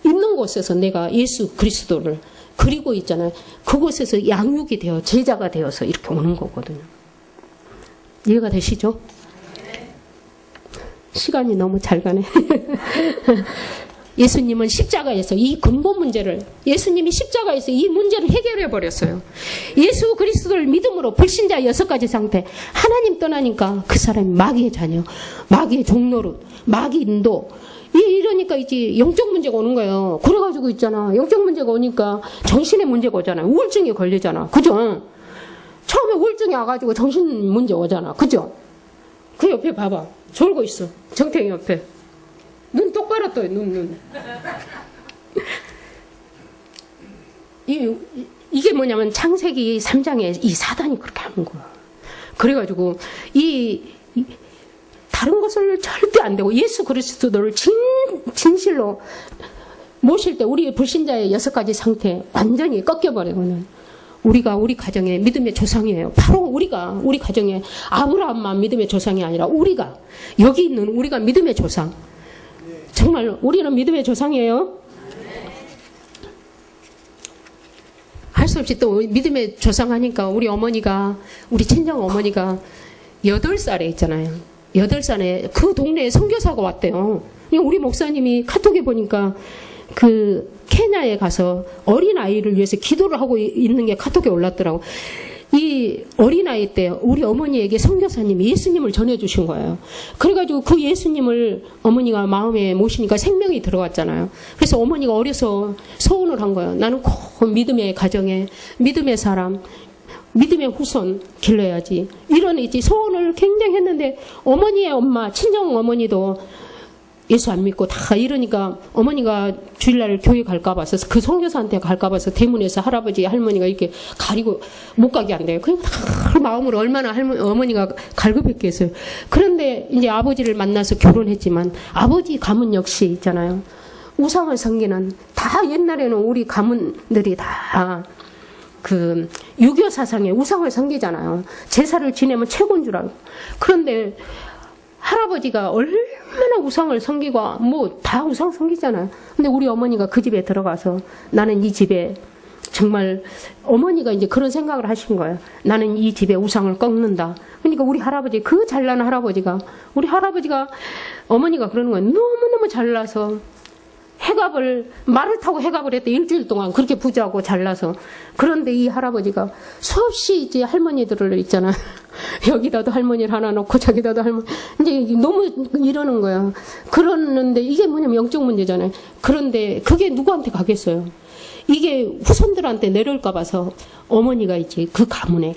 있는 곳에서 내가 예수 그리스도를 그리고 있잖아요. 그곳에서 양육이 되어 제자가 되어서 이렇게 오는 거거든요. 이해가 되시죠? 시간이 너무 잘 가네. 예수님은 십자가에서 이 근본 문제를, 예수님이 십자가에서 이 문제를 해결해 버렸어요. 예수 그리스도를 믿음으로 불신자 6가지 상태. 하나님 떠나니까 그 사람이 마귀의 자녀, 마귀의 종노릇, 마귀 인도. 이러니까 이제 영적 문제가 오는 거예요. 그래가지고 있잖아. 영적 문제가 오니까 정신의 문제가 오잖아. 우울증이 걸리잖아. 그죠? 처음에 우울증이 와가지고 정신 문제 오잖아. 그죠? 그 옆에 봐봐. 졸고 있어. 정태희 옆에. 눈 똑바로 떠요. 눈. 이게 뭐냐면 창세기 3장에 이 사단이 그렇게 하는 거야. 그래가지고 다른 것을 절대 안 되고 예수 그리스도를 진실로 모실 때 우리 불신자의 6가지 상태 완전히 꺾여버리고는 우리가 우리 가정의 믿음의 조상이에요. 바로 우리가 우리 가정의 아브라함만 믿음의 조상이 아니라 우리가 여기 있는 우리가 믿음의 조상. 정말 우리는 믿음의 조상이에요. 할 수 없이 또 믿음의 조상하니까 우리 어머니가 우리 친정 어머니가 8살에 있잖아요. 8살에 그 동네에 선교사가 왔대요. 우리 목사님이 카톡에 보니까 그 케냐에 가서 어린아이를 위해서 기도를 하고 있는 게 카톡에 올랐더라고. 이 어린아이 때 우리 어머니에게 선교사님이 예수님을 전해주신 거예요. 그래가지고 그 예수님을 어머니가 마음에 모시니까 생명이 들어왔잖아요. 그래서 어머니가 어려서 소원을 한 거예요. 나는 꼭 믿음의 가정에 믿음의 사람, 믿음의 후손 길러야지. 이런 이제 소원을 굉장히 했는데 어머니의 엄마, 친정 어머니도 예수 안 믿고 다 이러니까 어머니가 주일날 교회 갈까 봐서 그 선교사한테 갈까 봐서 대문에서 할아버지 할머니가 이렇게 가리고 못 가게 한대요. 그냥 다 마음으로 얼마나 어머니가 갈급했겠어요. 그런데 이제 아버지를 만나서 결혼했지만 아버지 가문 역시 있잖아요. 우상을 섬기는 다 옛날에는 우리 가문들이 다 그 유교 사상에 우상을 섬기잖아요. 제사를 지내면 최고인 줄 알고. 그런데 할아버지가 얼마나 우상을 섬기고 뭐 다 우상 섬기잖아요. 근데 우리 어머니가 그 집에 들어가서 나는 이 집에 정말 어머니가 이제 그런 생각을 하신 거예요. 나는 이 집에 우상을 꺾는다. 그러니까 우리 할아버지 그 잘난 할아버지가 우리 할아버지가 어머니가 그러는 거예요. 너무너무 잘나서 말을 타고 해갑을 했대. 일주일 동안 그렇게 부자고 잘나서. 그런데 이 할아버지가 수없이 이제 할머니들을 있잖아. 여기다도 할머니를 하나 놓고 저기다도 할머니. 이제 너무 이러는 거야. 그러는데 이게 뭐냐면 영적 문제잖아요. 그런데 그게 누구한테 가겠어요? 이게 후손들한테 내려올까 봐서 어머니가 이제 그 가문에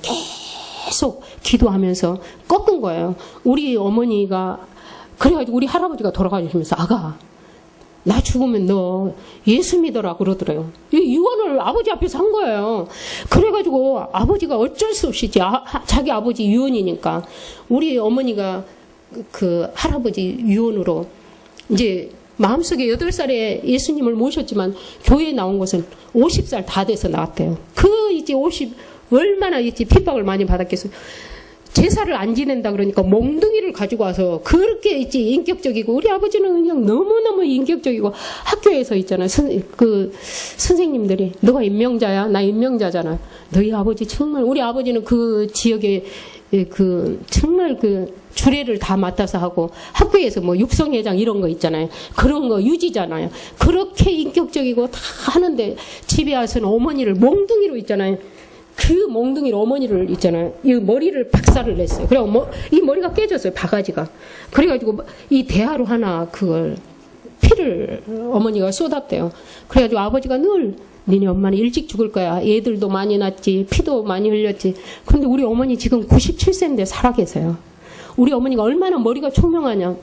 계속 기도하면서 꺾은 거예요. 우리 어머니가 그래가지고 우리 할아버지가 돌아가시면서 아가 나 죽으면 너 예수 믿어라 그러더래요. 이 유언을 아버지 앞에서 한 거예요. 그래가지고 아버지가 어쩔 수 없이 자기 아버지 유언이니까 우리 어머니가 그 할아버지 유언으로 이제 마음속에 8살에 예수님을 모셨지만 교회에 나온 것은 50살 다 돼서 나왔대요. 그 이제 50 얼마나 이제 핍박을 많이 받았겠어요. 제사를 안 지낸다 그러니까 몽둥이를 가지고 와서 그렇게 이제 인격적이고 우리 아버지는 그냥 너무너무 인격적이고 학교에서 있잖아요. 그 선생님들이 너가 임명자야? 나 임명자잖아. 너희 아버지 정말 우리 아버지는 그 지역에 그 정말 그 주례를 다 맡아서 하고 학교에서 뭐 육성회장 이런 거 있잖아요. 그런 거 유지잖아요. 그렇게 인격적이고 다 하는데 집에 와서는 어머니를 몽둥이로 있잖아요. 그 몽둥이로 어머니를 있잖아요. 이 머리를 박살을 냈어요. 그리고 이 머리가 깨졌어요. 바가지가. 그래가지고 이 대하로 하나 그걸 피를 어머니가 쏟았대요. 그래가지고 아버지가 늘 니네 엄마는 일찍 죽을 거야. 애들도 많이 낳지. 피도 많이 흘렸지. 근데 우리 어머니 지금 97세인데 살아계세요. 우리 어머니가 얼마나 머리가 총명하냐.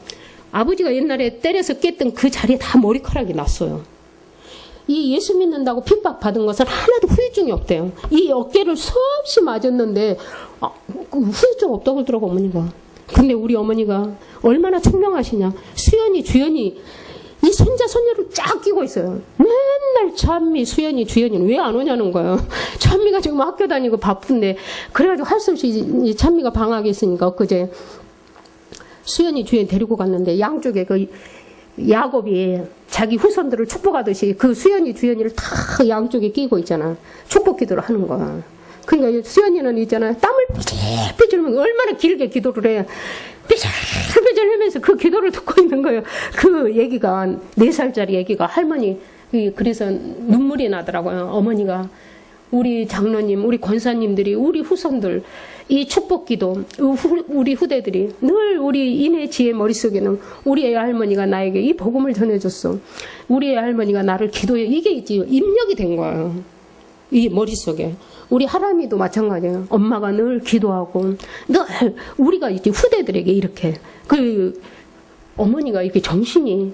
아버지가 옛날에 때려서 깼던 그 자리에 다 머리카락이 났어요. 이 예수 믿는다고 핍박받은 것은 하나도 후유증이 없대요. 이 어깨를 수없이 맞았는데 후유증 없다고 그러더라고 어머니가. 근데 우리 어머니가 얼마나 총명하시냐. 수연이 주연이 이 손자 손녀를 쫙 끼고 있어요. 맨날 찬미 수연이 주연이는 왜 안 오냐는 거예요. 찬미가 지금 학교 다니고 바쁜데 그래가지고 할 수 없이 찬미가 방학에 있으니까 엊그제 수연이 주연 데리고 갔는데 양쪽에 그 야곱이 자기 후손들을 축복하듯이 그 수연이 주연이를 다 양쪽에 끼고 있잖아. 축복 기도를 하는 거야. 그러니까 수연이는 있잖아. 땀을 삐질삐질 흘리면서 얼마나 길게 기도를 해. 삐질삐질 흘리면서 그 기도를 듣고 있는 거예요. 그 얘기가 4살짜리 얘기가 할머니 그래서 눈물이 나더라고요. 어머니가 우리 장로님, 우리 권사님들이 우리 후손들 이 축복기도 우리 후대들이 늘 우리 인의 지혜 머릿속에는 우리 애 할머니가 나에게 이 복음을 전해줬어. 우리 애 할머니가 나를 기도해. 이게 이제 입력이 된 거예요. 이 머릿속에. 우리 하람이도 마찬가지예요. 엄마가 늘 기도하고 늘 우리가 이제 후대들에게 이렇게 그 어머니가 이렇게 정신이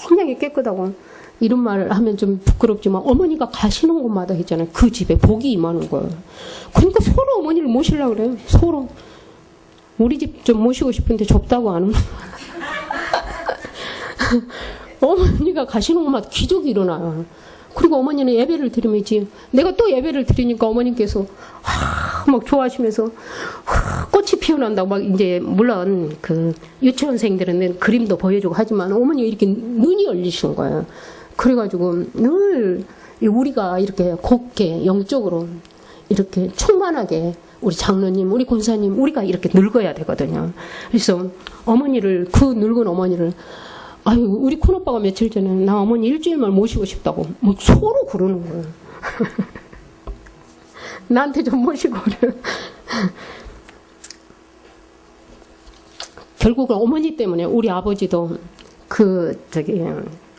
굉장히 깨끗하고 이런 말을 하면 좀 부끄럽지만 어머니가 가시는 곳마다 있잖아요. 그 집에 복이 임하는 거예요. 그러니까 서로 어머니를 모시려고 그래요. 서로. 우리 집 좀 모시고 싶은데 좁다고 안 오는 어머니가 가시는 곳마다 기적이 일어나요. 그리고 어머니는 예배를 드리면지 내가 또 예배를 드리니까 어머니께서 막 좋아하시면서 꽃이 피어난다고 막 이제 물론 그 유치원생들은 그림도 보여주고 하지만 어머니가 이렇게 눈이 열리신 거예요. 그래가지고 늘 우리가 이렇게 곱게 영적으로 이렇게 충만하게 우리 장로님, 우리 권사님 우리가 이렇게 늙어야 되거든요. 그래서 어머니를 그 늙은 어머니를 아유 우리 큰오빠가 며칠 전에 나 어머니 일주일만 모시고 싶다고 뭐 서로 그러는 거예요. 나한테 좀 모시고 그래. 결국은 어머니 때문에 우리 아버지도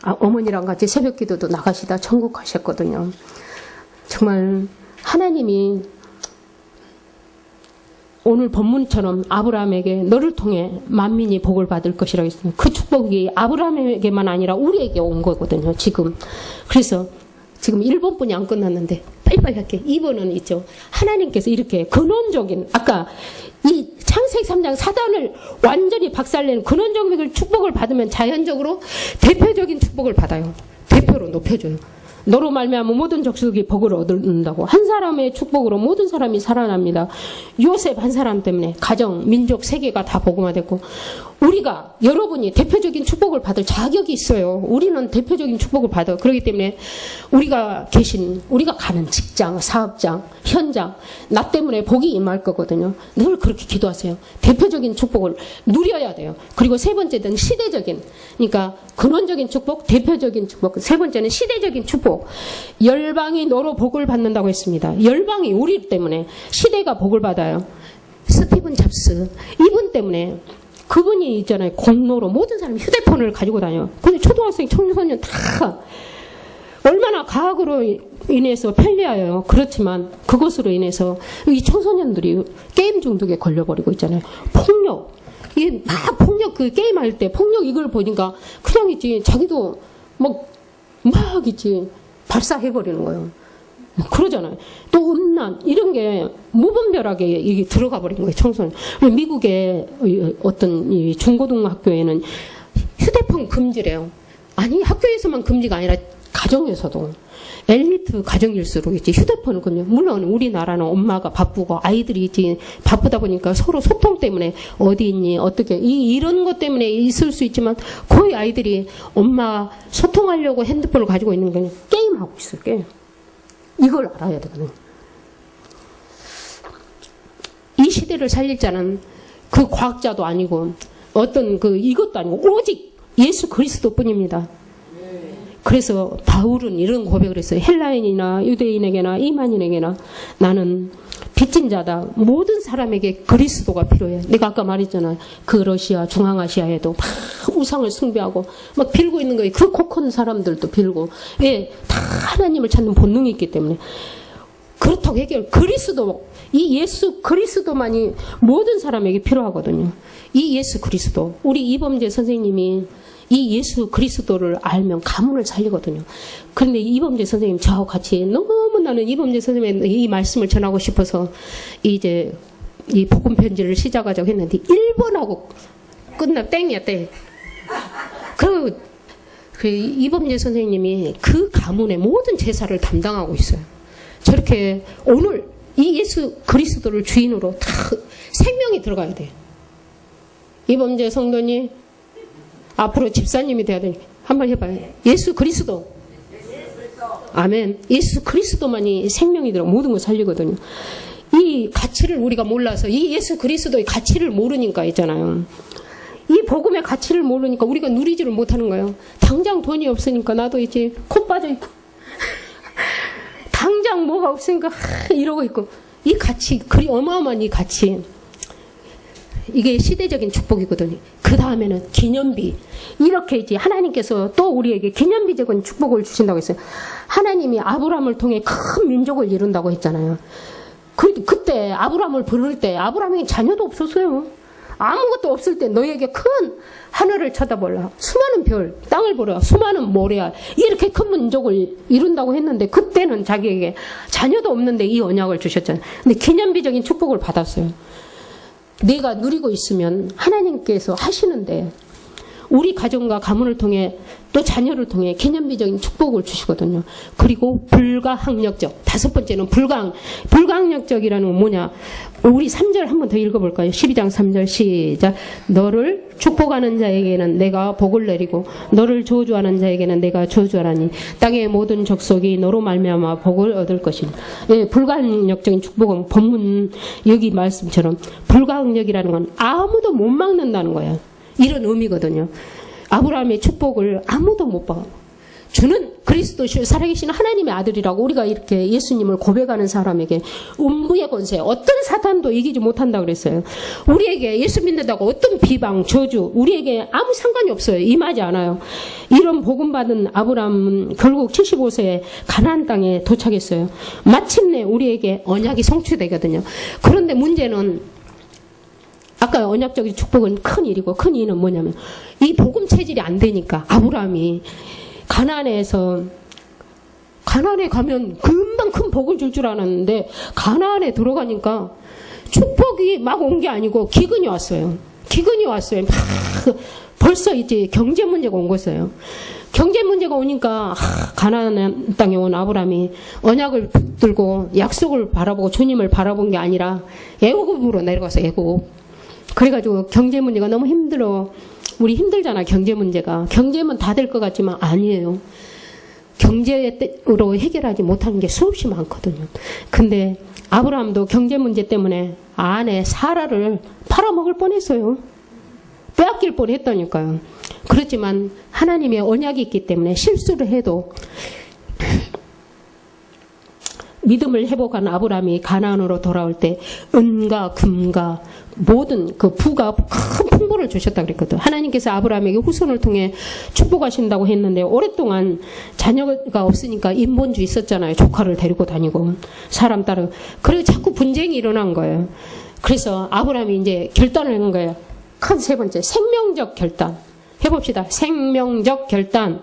어머니랑 같이 새벽기도도 나가시다 천국 가셨거든요. 정말 하나님이 오늘 본문처럼 아브라함에게 너를 통해 만민이 복을 받을 것이라고 했어요. 그 축복이 아브라함에게만 아니라 우리에게 온 거거든요. 지금. 그래서 지금 1번뿐이 안 끝났는데 빨리빨리 할게. 2번은 있죠. 하나님께서 이렇게 근원적인 아까 이 창세기 3장 사단을 완전히 박살내는 근원적인 축복을 받으면 자연적으로 대표적인 축복을 받아요. 대표로 높여줘요. 너로 말미암아 모든 족속이 복을 얻는다고. 한 사람의 축복으로 모든 사람이 살아납니다. 요셉 한 사람 때문에 가정, 민족, 세계가 다 복음화됐고 우리가 여러분이 대표적인 축복을 받을 자격이 있어요. 우리는 대표적인 축복을 받아. 그렇기 때문에 우리가 가는 직장, 사업장, 현장 나 때문에 복이 임할 거거든요. 늘 그렇게 기도하세요. 대표적인 축복을 누려야 돼요. 그리고 세 번째는 시대적인, 그러니까 근원적인 축복, 대표적인 축복. 세 번째는 시대적인 축복. 열방이 너로 복을 받는다고 했습니다. 열방이 우리 때문에 시대가 복을 받아요. 스티븐 잡스 이분 때문에, 그분이 있잖아요. 공로로 모든 사람이 휴대폰을 가지고 다녀요. 근데 초등학생, 청소년 다 얼마나 과학으로 인해서 편리해요. 그렇지만 그것으로 인해서 이 청소년들이 게임 중독에 걸려버리고 있잖아요. 폭력. 이게 막 폭력, 그 게임할 때 폭력 이걸 보니까 그냥 있지, 자기도 막 있지, 발사해버리는 거예요. 그러잖아요. 또 음란 이런 게 무분별하게 이게 들어가 버린 거예요. 청소년. 미국의 어떤 이 중고등학교에는 휴대폰 금지래요. 아니, 학교에서만 금지가 아니라 가정에서도. 엘리트 가정일수록 이제 휴대폰을 금지. 물론 우리나라는 엄마가 바쁘고 아이들이 이제 바쁘다 보니까 서로 소통 때문에 어디 있니 어떻게 이런 것 때문에 있을 수 있지만, 거의 아이들이 엄마 소통하려고 핸드폰을 가지고 있는 게 게임하고 있어요. 게임. 이걸 알아야 되거든요. 이 시대를 살릴 자는 그 과학자도 아니고 어떤 그 이것도 아니고 오직 예수 그리스도뿐입니다. 그래서 바울은 이런 고백을 했어요. 헬라인이나 유대인에게나 이만인에게나 나는 빚진 자다. 모든 사람에게 그리스도가 필요해. 내가 아까 말했잖아요. 그 러시아, 중앙아시아에도 막 우상을 숭배하고 막 빌고 있는 거예요. 그 코 큰 사람들도 빌고. 왜? 다 하나님을 찾는 본능이 있기 때문에. 그렇다고 그리스도, 이 예수 그리스도만이 모든 사람에게 필요하거든요. 이 예수 그리스도. 우리 이범재 선생님이 이 예수 그리스도를 알면 가문을 살리거든요. 그런데 이범재 선생님 저하고 같이 너무 나는 이범재 선생님의 이 말씀을 전하고 싶어서 이제 이 복음 편지를 시작하자고 했는데 1번하고 땡이야 땡. 그 이범재 선생님이 그 가문의 모든 제사를 담당하고 있어요. 저렇게 오늘 이 예수 그리스도를 주인으로 다 생명이 들어가야 돼. 이범재 성도님 앞으로 집사님이 돼야 되니까 한번 해봐요. 예수 그리스도. 아멘. 예수 그리스도만이 생명이 들어 모든 걸 살리거든요. 이 가치를 우리가 몰라서 이 예수 그리스도의 가치를 모르니까 있잖아요. 이 복음의 가치를 모르니까 우리가 누리지를 못하는 거예요. 당장 돈이 없으니까 나도 이제 코 빠져있고 당장 뭐가 없으니까 이러고 있고, 이 가치, 그리 어마어마한 이 가치, 이게 시대적인 축복이거든요. 그 다음에는 기념비. 이렇게 이제 하나님께서 또 우리에게 기념비적인 축복을 주신다고 했어요. 하나님이 아브라함을 통해 큰 민족을 이룬다고 했잖아요. 그때 아브라함을 부를 때 아브라함에게 자녀도 없었어요. 아무것도 없을 때 너에게 큰 하늘을 쳐다보라. 수많은 별, 땅을 보라. 수많은 모래야. 이렇게 큰 민족을 이룬다고 했는데 그때는 자기에게 자녀도 없는데 이 언약을 주셨잖아요. 근데 기념비적인 축복을 받았어요. 내가 누리고 있으면 하나님께서 하시는데 우리 가정과 가문을 통해 또 자녀를 통해 기념비적인 축복을 주시거든요. 그리고 불가항력적. 다섯 번째는 불가항력적이라는 건 뭐냐. 우리 3절 한 번 더 읽어볼까요? 12장 3절 시작. 너를 축복하는 자에게는 내가 복을 내리고 너를 저주하는 자에게는 내가 저주하라니 땅의 모든 족속이 너로 말미암아 복을 얻을 것이니. 예, 불가항력적인 축복은 본문 여기 말씀처럼 불가항력이라는 건 아무도 못 막는다는 거예요. 이런 의미거든요. 아브라함의 축복을 아무도 못 봐. 주는 그리스도 살아계신 하나님의 아들이라고 우리가 이렇게 예수님을 고백하는 사람에게 음부의 권세, 어떤 사탄도 이기지 못한다고 그랬어요. 우리에게 예수 믿는다고 어떤 비방, 저주, 우리에게 아무 상관이 없어요. 임하지 않아요. 이런 복음받은 아브라함은 결국 75세에 가나안 땅에 도착했어요. 마침내 우리에게 언약이 성취되거든요. 그런데 문제는 아까 언약적인 축복은 큰 일이고, 큰 일은 뭐냐면 이 복음 체질이 안 되니까 아브라함이 가나안에 가면 금방 큰 복을 줄 줄 알았는데 가나안에 들어가니까 축복이 막 온 게 아니고 기근이 왔어요. 막 벌써 이제 경제 문제가 온 거였어요. 경제 문제가 오니까 가나안 땅에 온 아브라함이 언약을 붙들고 약속을 바라보고 주님을 바라본 게 아니라 애굽으로 내려가서 애굽. 그래가지고 경제 문제가 너무 힘들어. 우리 힘들잖아, 경제 문제가. 경제면 다 될 것 같지만 아니에요. 경제로 해결하지 못하는 게 수없이 많거든요. 근데 아브라함도 경제 문제 때문에 아내 사라를 팔아먹을 뻔했어요. 빼앗길 뻔했다니까요. 그렇지만 하나님의 언약이 있기 때문에 실수를 해도 믿음을 회복한 아브라함이 가나안으로 돌아올 때 은과 금과 모든 그 부가 큰 풍부를 주셨다 그랬거든. 하나님께서 아브라함에게 후손을 통해 축복하신다고 했는데 오랫동안 자녀가 없으니까 인본주의 있었잖아요. 조카를 데리고 다니고 사람 따르고. 그리고 자꾸 분쟁이 일어난 거예요. 그래서 아브라함이 이제 결단을 한 거예요. 큰 세 번째 생명적 결단. 해봅시다. 생명적 결단.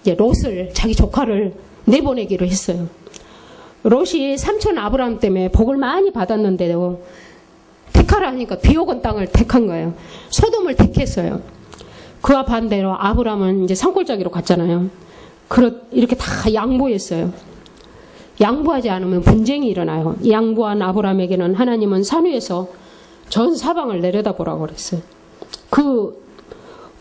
이제 롯을 자기 조카를 내보내기로 했어요. 롯이 삼촌 아브라함 때문에 복을 많이 받았는데도 택하라 하니까 비옥은 땅을 택한 거예요. 소돔을 택했어요. 그와 반대로 아브라함은 이제 산골짜기로 갔잖아요. 이렇게 다 양보했어요. 양보하지 않으면 분쟁이 일어나요. 양보한 아브라함에게는 하나님은 산 위에서 전 사방을 내려다보라고 그랬어요.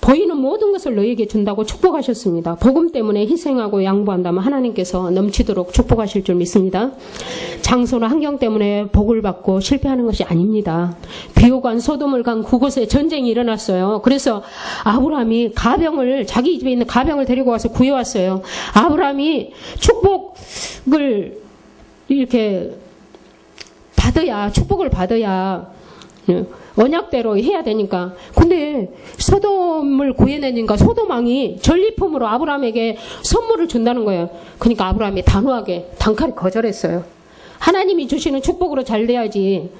보이는 모든 것을 너희에게 준다고 축복하셨습니다. 복음 때문에 희생하고 양보한다면 하나님께서 넘치도록 축복하실 줄 믿습니다. 장소나 환경 때문에 복을 받고 실패하는 것이 아닙니다. 비옥한 소돔을 간 그곳에 전쟁이 일어났어요. 그래서 아브라함이 자기 집에 있는 가병을 데리고 와서 구해왔어요. 아브라함이 축복을 이렇게 축복을 받아야 언약대로 해야 되니까. 근데 소돔을 구해내니까 소돔 왕이 전리품으로 아브라함에게 선물을 준다는 거예요. 그러니까 아브라함이 단호하게 단칼에 거절했어요. 하나님이 주시는 축복으로 잘 돼야지.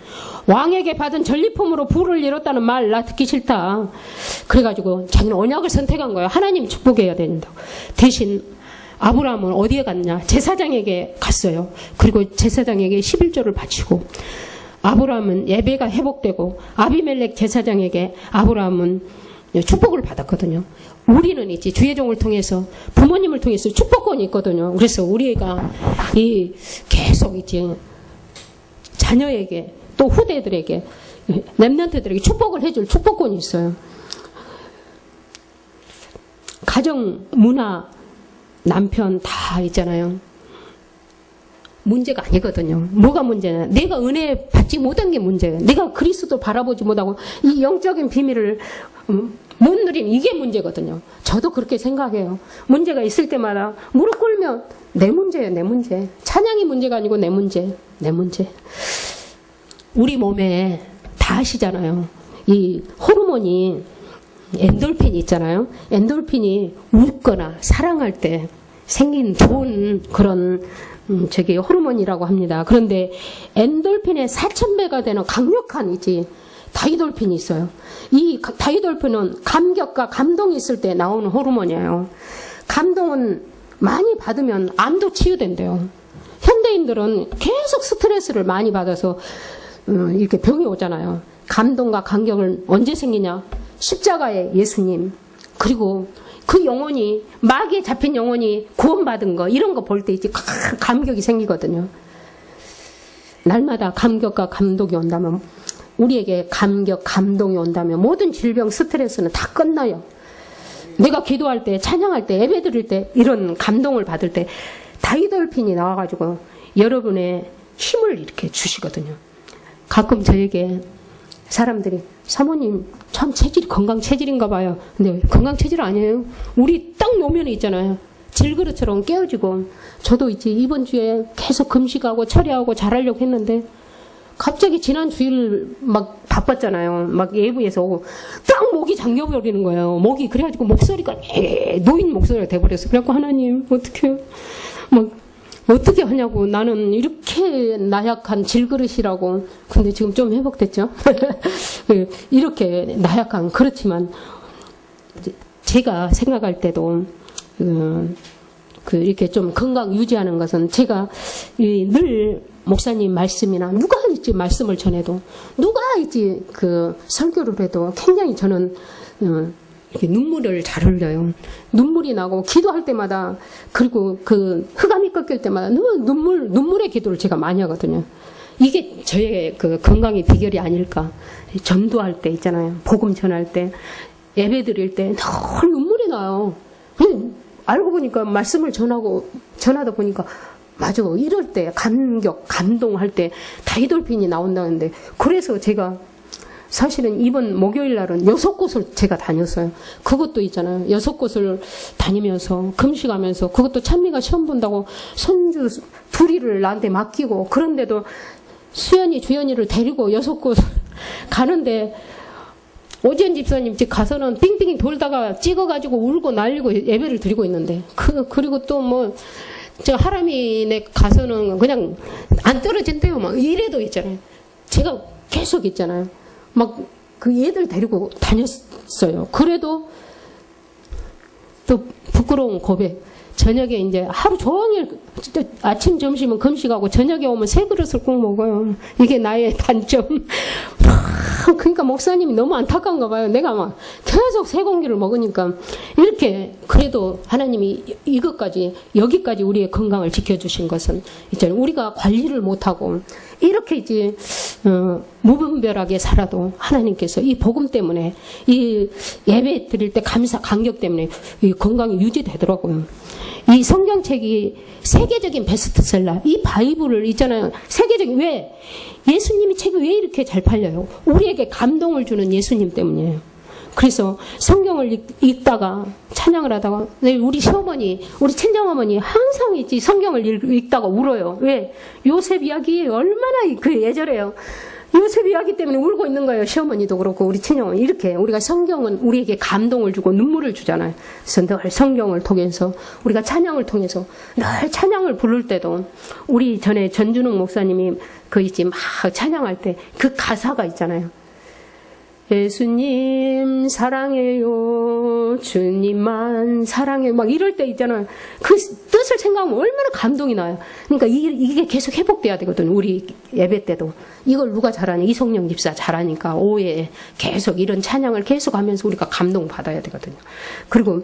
왕에게 받은 전리품으로 부를 이뤘다는 말 나 듣기 싫다. 그래가지고 자기는 언약을 선택한 거예요. 하나님 축복해야 된다고. 대신 아브라함은 어디에 갔냐? 제사장에게 갔어요. 그리고 제사장에게 11조를 바치고 아브라함은 예배가 회복되고 아비멜렉 제사장에게 아브라함은 축복을 받았거든요. 우리는 이제 주의 종을 통해서 부모님을 통해서 축복권이 있거든요. 그래서 우리가 계속 이제 자녀에게 또 후대들에게 렘넌트들에게 축복을 해줄 축복권이 있어요. 가정, 문화, 남편 다 있잖아요. 문제가 아니거든요. 뭐가 문제냐? 내가 은혜 받지 못한 게 문제예요. 내가 그리스도 바라보지 못하고 이 영적인 비밀을 못 누리는 이게 문제거든요. 저도 그렇게 생각해요. 문제가 있을 때마다 무릎 꿇으면 내 문제예요. 내 문제. 찬양이 문제가 아니고 내 문제. 내 문제. 우리 몸에 다 아시잖아요. 이 호르몬이 엔돌핀이 있잖아요. 엔돌핀이 웃거나 사랑할 때 생긴 좋은 그런 호르몬이라고 합니다. 그런데 엔돌핀의 4,000배가 되는 강력한 다이돌핀이 있어요. 이 다이돌핀은 감격과 감동이 있을 때 나오는 호르몬이에요. 감동은 많이 받으면 암도 치유된대요. 현대인들은 계속 스트레스를 많이 받아서 이렇게 병이 오잖아요. 감동과 감격은 언제 생기냐? 십자가의 예수님, 그리고 그 영혼이, 마귀에 잡힌 영혼이 구원받은 거, 이런 거 볼 때 이제 감격이 생기거든요. 날마다 감격과 감동이 온다면, 우리에게 감격, 감동이 온다면 모든 질병, 스트레스는 다 끝나요. 내가 기도할 때, 찬양할 때, 예배 드릴 때, 이런 감동을 받을 때 다이돌핀이 나와가지고 여러분의 힘을 이렇게 주시거든요. 가끔 저에게 사람들이 사모님 참 건강 체질인가 봐요. 근데 건강 체질 아니에요. 우리 딱 노면에 있잖아요. 질그릇처럼 깨어지고. 저도 이제 이번 주에 계속 금식하고 철야하고 잘하려고 했는데 갑자기 지난 주일 막 바빴잖아요. 막 예부에서 오고 딱 목이 잠겨버리는 거예요. 목이 그래가지고 목소리가 노인 목소리가 돼버렸어요. 그래갖고 하나님 어떻게 하냐고. 나는 이렇게 나약한 질그릇이라고. 근데 지금 좀 회복됐죠? 이렇게 나약한, 그렇지만 제가 생각할 때도 이렇게 좀 건강 유지하는 것은 제가 늘 목사님 말씀이나 누가 있지 말씀을 전해도 누가 있지 설교를 해도 굉장히 저는 이렇게 눈물을 잘 흘려요. 눈물이 나고 기도할 때마다, 그리고 흑암이 꺾일 때마다 눈물의 기도를 제가 많이 하거든요. 이게 저의 그 건강의 비결이 아닐까. 전도할 때 있잖아요. 복음 전할 때, 예배 드릴 때 늘 눈물이 나요. 알고 보니까 말씀을 전하다 보니까 맞아. 이럴 때 감동할 때 다이돌핀이 나온다는데, 그래서 제가 사실은 이번 목요일 날은 6곳을 제가 다녔어요. 그것도 있잖아요. 6곳을 다니면서 금식하면서, 그것도 찬미가 시험 본다고 손주 둘이를 나한테 맡기고, 그런데도 수연이 주연이를 데리고 6곳 가는데, 오지연 집사님 집 가서는 빙빙 돌다가 찍어가지고 울고 날리고 예배를 드리고 있는데, 그리고 또 뭐 저 하람이네 가서는 그냥 안 떨어진대요. 막 이래도 있잖아요. 제가 계속 있잖아요. 막 그 얘들 데리고 다녔어요. 그래도 또 부끄러운 고백. 저녁에 이제 하루 종일 아침 점심은 금식하고 저녁에 오면 세 그릇을 꼭 먹어요. 이게 나의 단점. 그러니까 목사님이 너무 안타까운가 봐요. 내가 막 계속 세 공기를 먹으니까. 이렇게 그래도 하나님이 여기까지 우리의 건강을 지켜주신 것은 이제 우리가 관리를 못하고 이렇게 이제 무분별하게 살아도 하나님께서 이 복음 때문에, 이 예배 드릴 때 간격 때문에 이 건강이 유지되더라고요. 이 성경책이 세계적인 베스트셀러, 이 바이블을 있잖아요. 세계적인, 왜? 예수님이 책이 왜 이렇게 잘 팔려요? 우리에게 감동을 주는 예수님 때문이에요. 그래서 성경을 읽다가 찬양을 하다가 우리 시어머니, 우리 친정어머니 항상 있지, 성경을 읽다가 울어요. 왜? 요셉 이야기 얼마나 그 애절해요. 요셉 이야기 때문에 울고 있는 거예요. 시어머니도 그렇고 우리 친정은. 이렇게 우리가 성경은 우리에게 감동을 주고 눈물을 주잖아요. 그래서 늘 성경을 통해서, 우리가 찬양을 통해서 늘 찬양을 부를 때도, 우리 전에 전준웅 목사님이 그 있지 막 찬양할 때 그 가사가 있잖아요. 예수님 사랑해요, 주님만 사랑해요, 막 이럴 때 있잖아요. 그 뜻을 생각하면 얼마나 감동이 나요. 그러니까 이게 계속 회복돼야 되거든요. 우리 예배 때도. 이걸 누가 잘하니? 이성령 집사 잘하니까 오후에 계속 이런 찬양을 계속 하면서 우리가 감동 받아야 되거든요. 그리고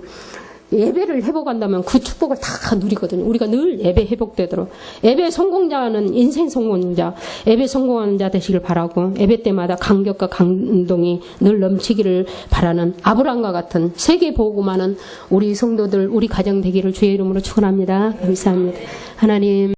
예배를 회복한다면 그 축복을 다 누리거든요. 우리가 늘 예배 회복되도록. 예배 성공자는 인생 성공자, 예배 성공하는 자 되시길 바라고, 예배 때마다 감격과 감동이 늘 넘치기를 바라는 아브라함과 같은 세계 복음하는 우리 성도들, 우리 가정 되기를 주의 이름으로 축원합니다. 감사합니다. 하나님.